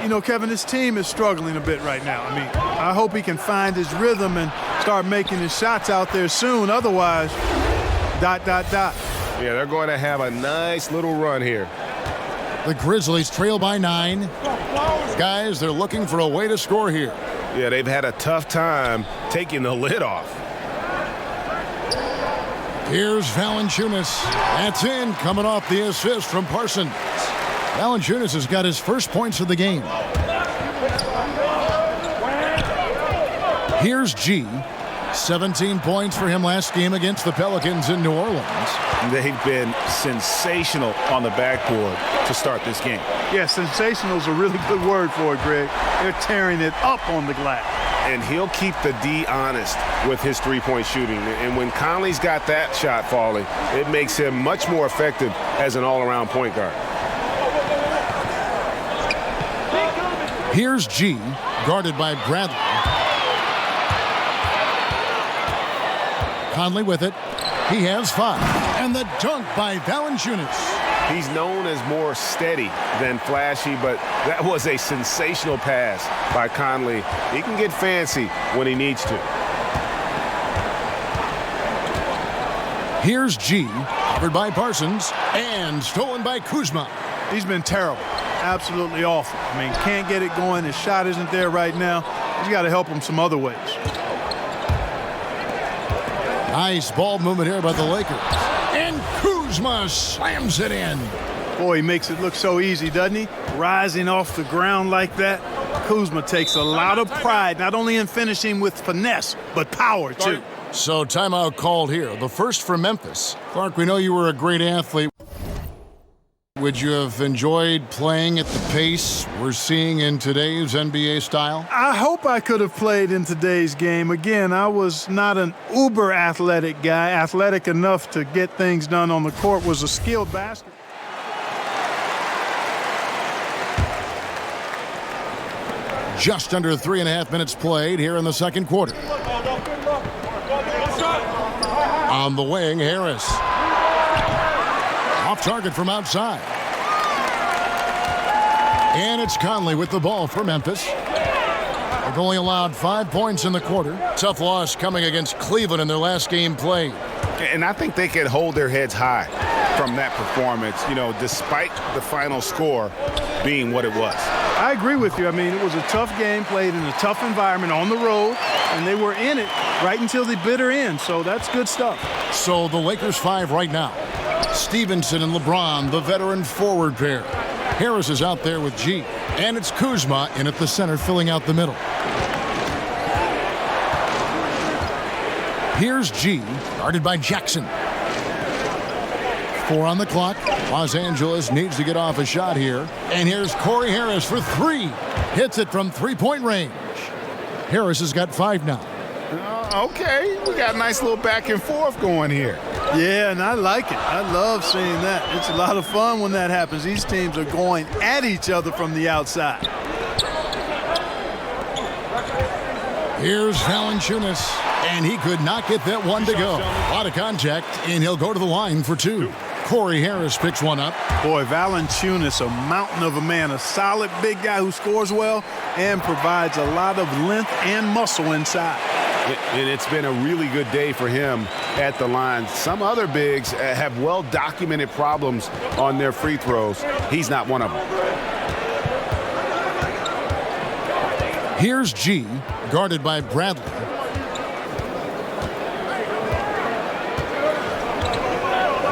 You know, Kevin, this team is struggling a bit right now. I mean, I hope he can find his rhythm and start making his shots out there soon. Otherwise, ... Yeah, they're going to have a nice little run here. The Grizzlies trail by 9. Guys, they're looking for a way to score here. Yeah, they've had a tough time taking the lid off. Here's Valanciunas. That's in, coming off the assist from Parsons. Valanciunas has got his first points of the game. Here's G. 17 points for him last game against the Pelicans in New Orleans. They've been sensational on the backboard to start this game. Yeah, sensational is a really good word for it, Greg. They're tearing it up on the glass. And he'll keep the D honest with his three-point shooting. And when Conley's got that shot falling, it makes him much more effective as an all-around point guard. Here's G, guarded by Bradley. Conley with it. He has 5. And the dunk by Valanciunas. He's known as more steady than flashy, but that was a sensational pass by Conley. He can get fancy when he needs to. Here's G, covered by Parsons, and stolen by Kuzma. He's been terrible. Absolutely awful. I mean, can't get it going. His shot isn't there right now. He's got to help him some other ways. Nice ball movement here by the Lakers. And Kuzma slams it in. Boy, he makes it look so easy, doesn't he? Rising off the ground like that. Kuzma takes a lot of pride, not only in finishing with finesse, but power, too. So timeout called here. The first for Memphis. Clark, we know you were a great athlete. Would you have enjoyed playing at the pace we're seeing in today's NBA style? I hope I could have played in today's game. Again, I was not an uber athletic guy. Athletic enough to get things done on the court, was a skilled basketball. Just under 3.5 minutes played here in the second quarter. On the wing, Harris. Off target from outside. And it's Conley with the ball for Memphis. They've only allowed 5 points in the quarter. Tough loss coming against Cleveland in their last game played. And I think they could hold their heads high from that performance, you know, despite the final score being what it was. I agree with you. I mean, it was a tough game played in a tough environment on the road, and they were in it right until the bitter end, so that's good stuff. So the Lakers 5 right now. Stevenson and LeBron, the veteran forward pair. Harris is out there with G, and it's Kuzma in at the center, filling out the middle. Here's G, guarded by Jackson. 4 on the clock. Los Angeles needs to get off a shot here. And here's Corey Harris for 3. Hits it from three-point range. Harris has got 5 now. Okay, we got a nice little back and forth going here. Yeah, and I like it. I love seeing that. It's a lot of fun when that happens. These teams are going at each other from the outside. Here's Valanciunas, and he could not get that one to go. A lot of contact, and he'll go to the line for 2. Corey Harris picks one up. Boy, Valanciunas, a mountain of a man, a solid big guy who scores well and provides a lot of length and muscle inside. And it's been a really good day for him at the line. Some other bigs have well-documented problems on their free throws. He's not one of them. Here's G, guarded by Bradley.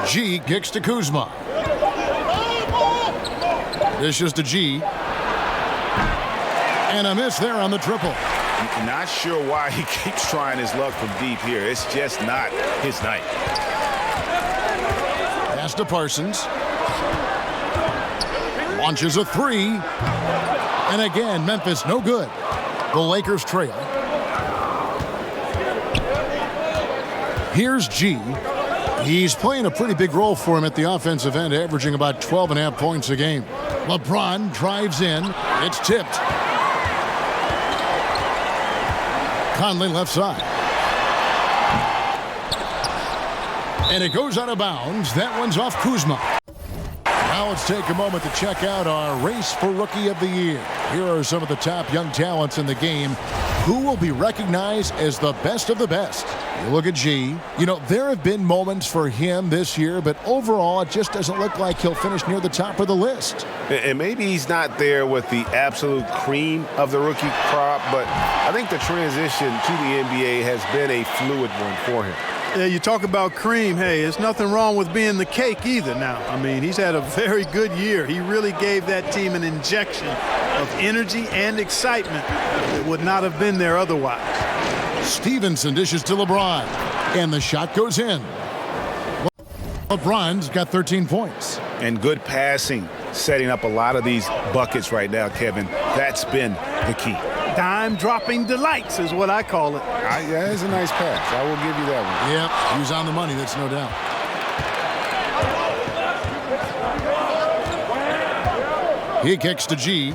G kicks to Kuzma. Dishes to G. And a miss there on the triple. Not sure why he keeps trying his luck from deep here. It's just not his night. Pass to Parsons. Launches a 3. And again, Memphis no good. The Lakers trail. Here's G. He's playing a pretty big role for him at the offensive end, averaging about 12.5 points a game. LeBron drives in. It's tipped. Conley left side. And it goes out of bounds. That one's off Kuzma. Now let's take a moment to check out our race for Rookie of the Year. Here are some of the top young talents in the game who will be recognized as the best of the best. You look at G. You know, there have been moments for him this year, but overall it just doesn't look like he'll finish near the top of the list. And maybe he's not there with the absolute cream of the rookie crop, but I think the transition to the NBA has been a fluid one for him. Yeah, you talk about cream. Hey, there's nothing wrong with being the cake either now. I mean, he's had a very good year. He really gave that team an injection of energy and excitement that would not have been there otherwise. Stevenson dishes to LeBron, and the shot goes in. LeBron's got 13 points. And good passing, setting up a lot of these buckets right now, Kevin. That's been the key. Dime-dropping delights is what I call it. Yeah, it's a nice pass. I will give you that one. Yep, he was on the money, that's no doubt. He kicks to G.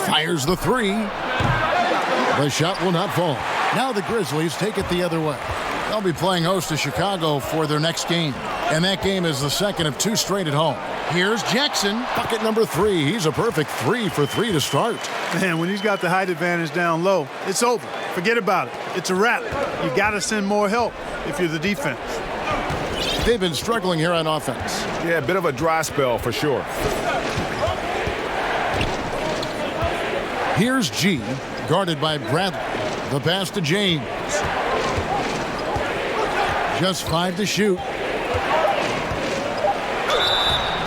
Fires the three. The shot will not fall. Now the Grizzlies take it the other way. They'll be playing host to Chicago for their next game. And that game is the second of 2 straight at home. Here's Jackson, bucket number 3. He's a perfect 3 for 3 to start. Man, when he's got the height advantage down low, it's over. Forget about it. It's a wrap. You got to send more help if you're the defense. They've been struggling here on offense. Yeah, a bit of a dry spell for sure. Here's G, guarded by Bradley. The pass to James. Just 5 to shoot.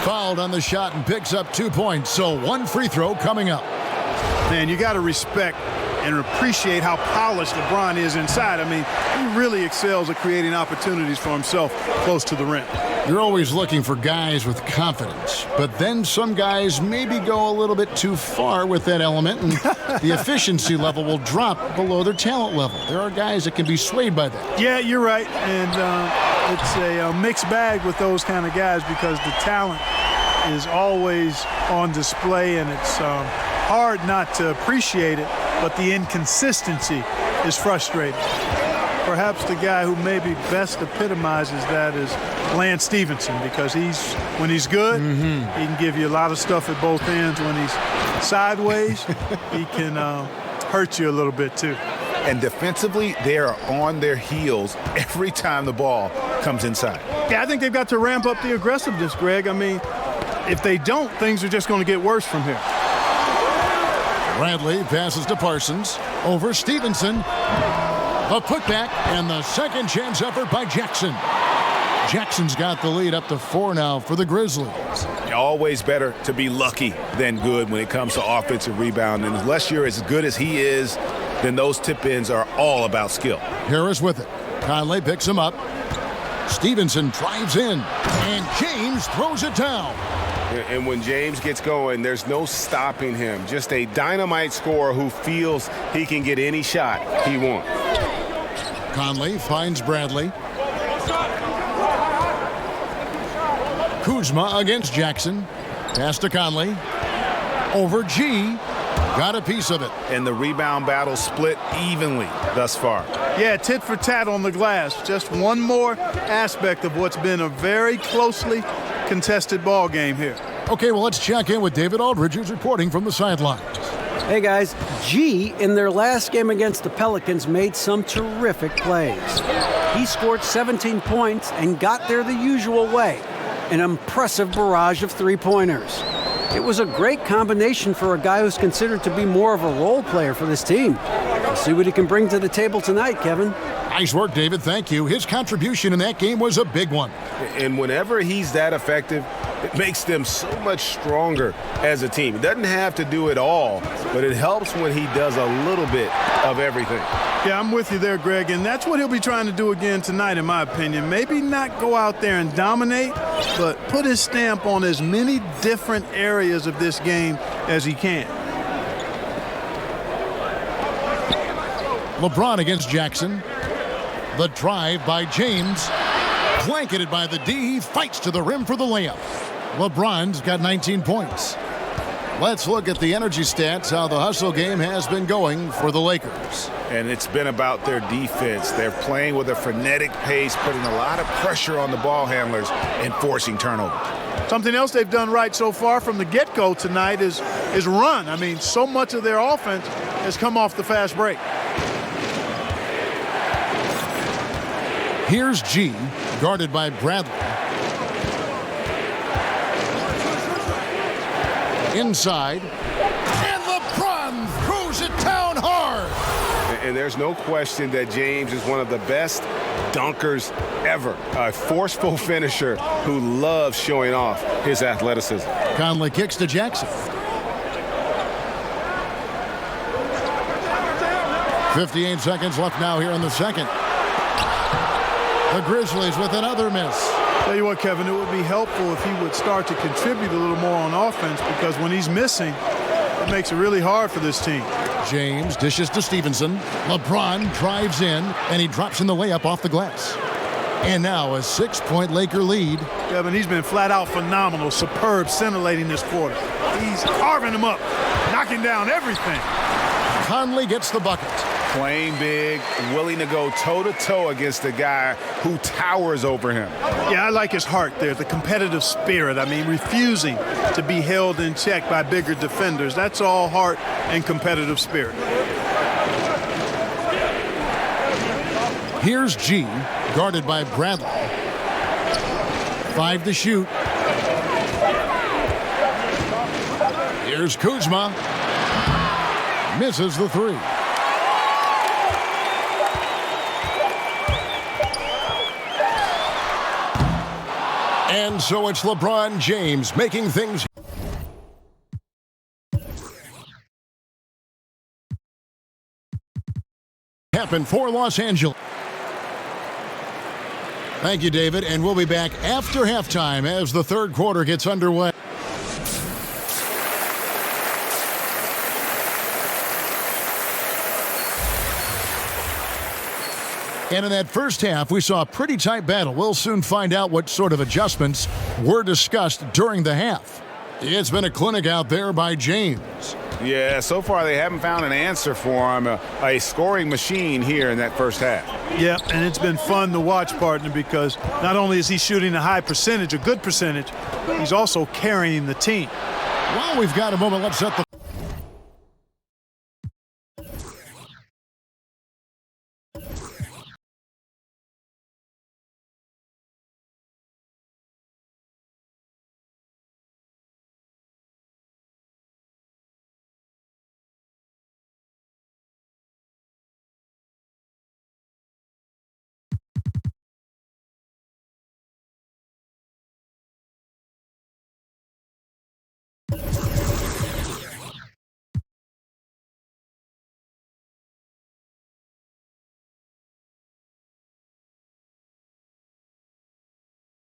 Fouled on the shot and picks up 2 points. So 1 free throw coming up. Man, you got to respect and appreciate how polished LeBron is inside. I mean, he really excels at creating opportunities for himself close to the rim. You're always looking for guys with confidence, but then some guys maybe go a little bit too far with that element, and the efficiency level will drop below their talent level. There are guys that can be swayed by that. Yeah, you're right, and it's a mixed bag with those kind of guys because the talent is always on display, and it's hard not to appreciate it, but the inconsistency is frustrating. Perhaps the guy who maybe best epitomizes that is Lance Stevenson, because when he's good, he can give you a lot of stuff at both ends. When he's sideways, he can hurt you a little bit too. And defensively, they are on their heels every time the ball comes inside. Yeah, I think they've got to ramp up the aggressiveness, Greg. I mean, if they don't, things are just going to get worse from here. Bradley passes to Parsons. Over Stevenson. A putback and the second chance effort by Jackson. Jackson's got the lead up to 4 now for the Grizzlies. Always better to be lucky than good when it comes to offensive rebound. And unless you're as good as he is, then those tip-ins are all about skill. Harris with it. Conley picks him up. Stevenson drives in. And James throws it down. And when James gets going, there's no stopping him. Just a dynamite scorer who feels he can get any shot he wants. Conley finds Bradley. Kuzma against Jackson. Pass to Conley. Over G. Got a piece of it. And the rebound battle split evenly thus far. Yeah, tit for tat on the glass. Just one more aspect of what's been a very closely contested ball game here. Okay, well, let's check in with David Aldridge, who's reporting from the sidelines. Hey, guys. G, in their last game against the Pelicans, made some terrific plays. He scored 17 points and got there the usual way, an impressive barrage of three-pointers. It was a great combination for a guy who's considered to be more of a role player for this team. We'll see what he can bring to the table tonight, Kevin. Nice work, David. Thank you. His contribution in that game was a big one. And whenever he's that effective, it makes them so much stronger as a team. It doesn't have to do it all, but it helps when he does a little bit of everything. Yeah, I'm with you there, Greg, and that's what he'll be trying to do again tonight, in my opinion. Maybe not go out there and dominate, but put his stamp on as many different areas of this game as he can. LeBron against Jackson. The drive by James. Blanketed by the D. He fights to the rim for the layup. LeBron's got 19 points. Let's look at the energy stats, how the hustle game has been going for the Lakers. And it's been about their defense. They're playing with a frenetic pace, putting a lot of pressure on the ball handlers and forcing turnovers. Something else they've done right so far from the get-go tonight is run. I mean, so much of their offense has come off the fast break. Here's G, guarded by Bradley. Inside, and LeBron throws it down hard. And there's no question that James is one of the best dunkers ever. A forceful finisher who loves showing off his athleticism. Conley kicks to Jackson. 58 seconds left now here in the second. The Grizzlies with another miss. Tell you what, Kevin, it would be helpful if he would start to contribute a little more on offense, because when he's missing, it makes it really hard for this team. James dishes to Stevenson. LeBron drives in, and he drops in the layup off the glass. And now a 6-point Laker lead. Kevin, he's been flat out phenomenal, superb, scintillating this quarter. He's carving them up, knocking down everything. Conley gets the bucket. Playing big, willing to go toe-to-toe against the guy who towers over him. Yeah, I like his heart there, the competitive spirit. I mean, refusing to be held in check by bigger defenders. That's all heart and competitive spirit. Here's G, guarded by Bradley. 5 to shoot. Here's Kuzma. Misses the 3. And so it's LeBron James making things happen for Los Angeles. Thank you, David, and we'll be back after halftime as the third quarter gets underway. And in that first half, we saw a pretty tight battle. We'll soon find out what sort of adjustments were discussed during the half. It's been a clinic out there by James. Yeah, so far they haven't found an answer for him. A scoring machine here in that first half. Yeah, and it's been fun to watch, partner, because not only is he shooting a high percentage, a good percentage, he's also carrying the team. While we've got a moment, let's set the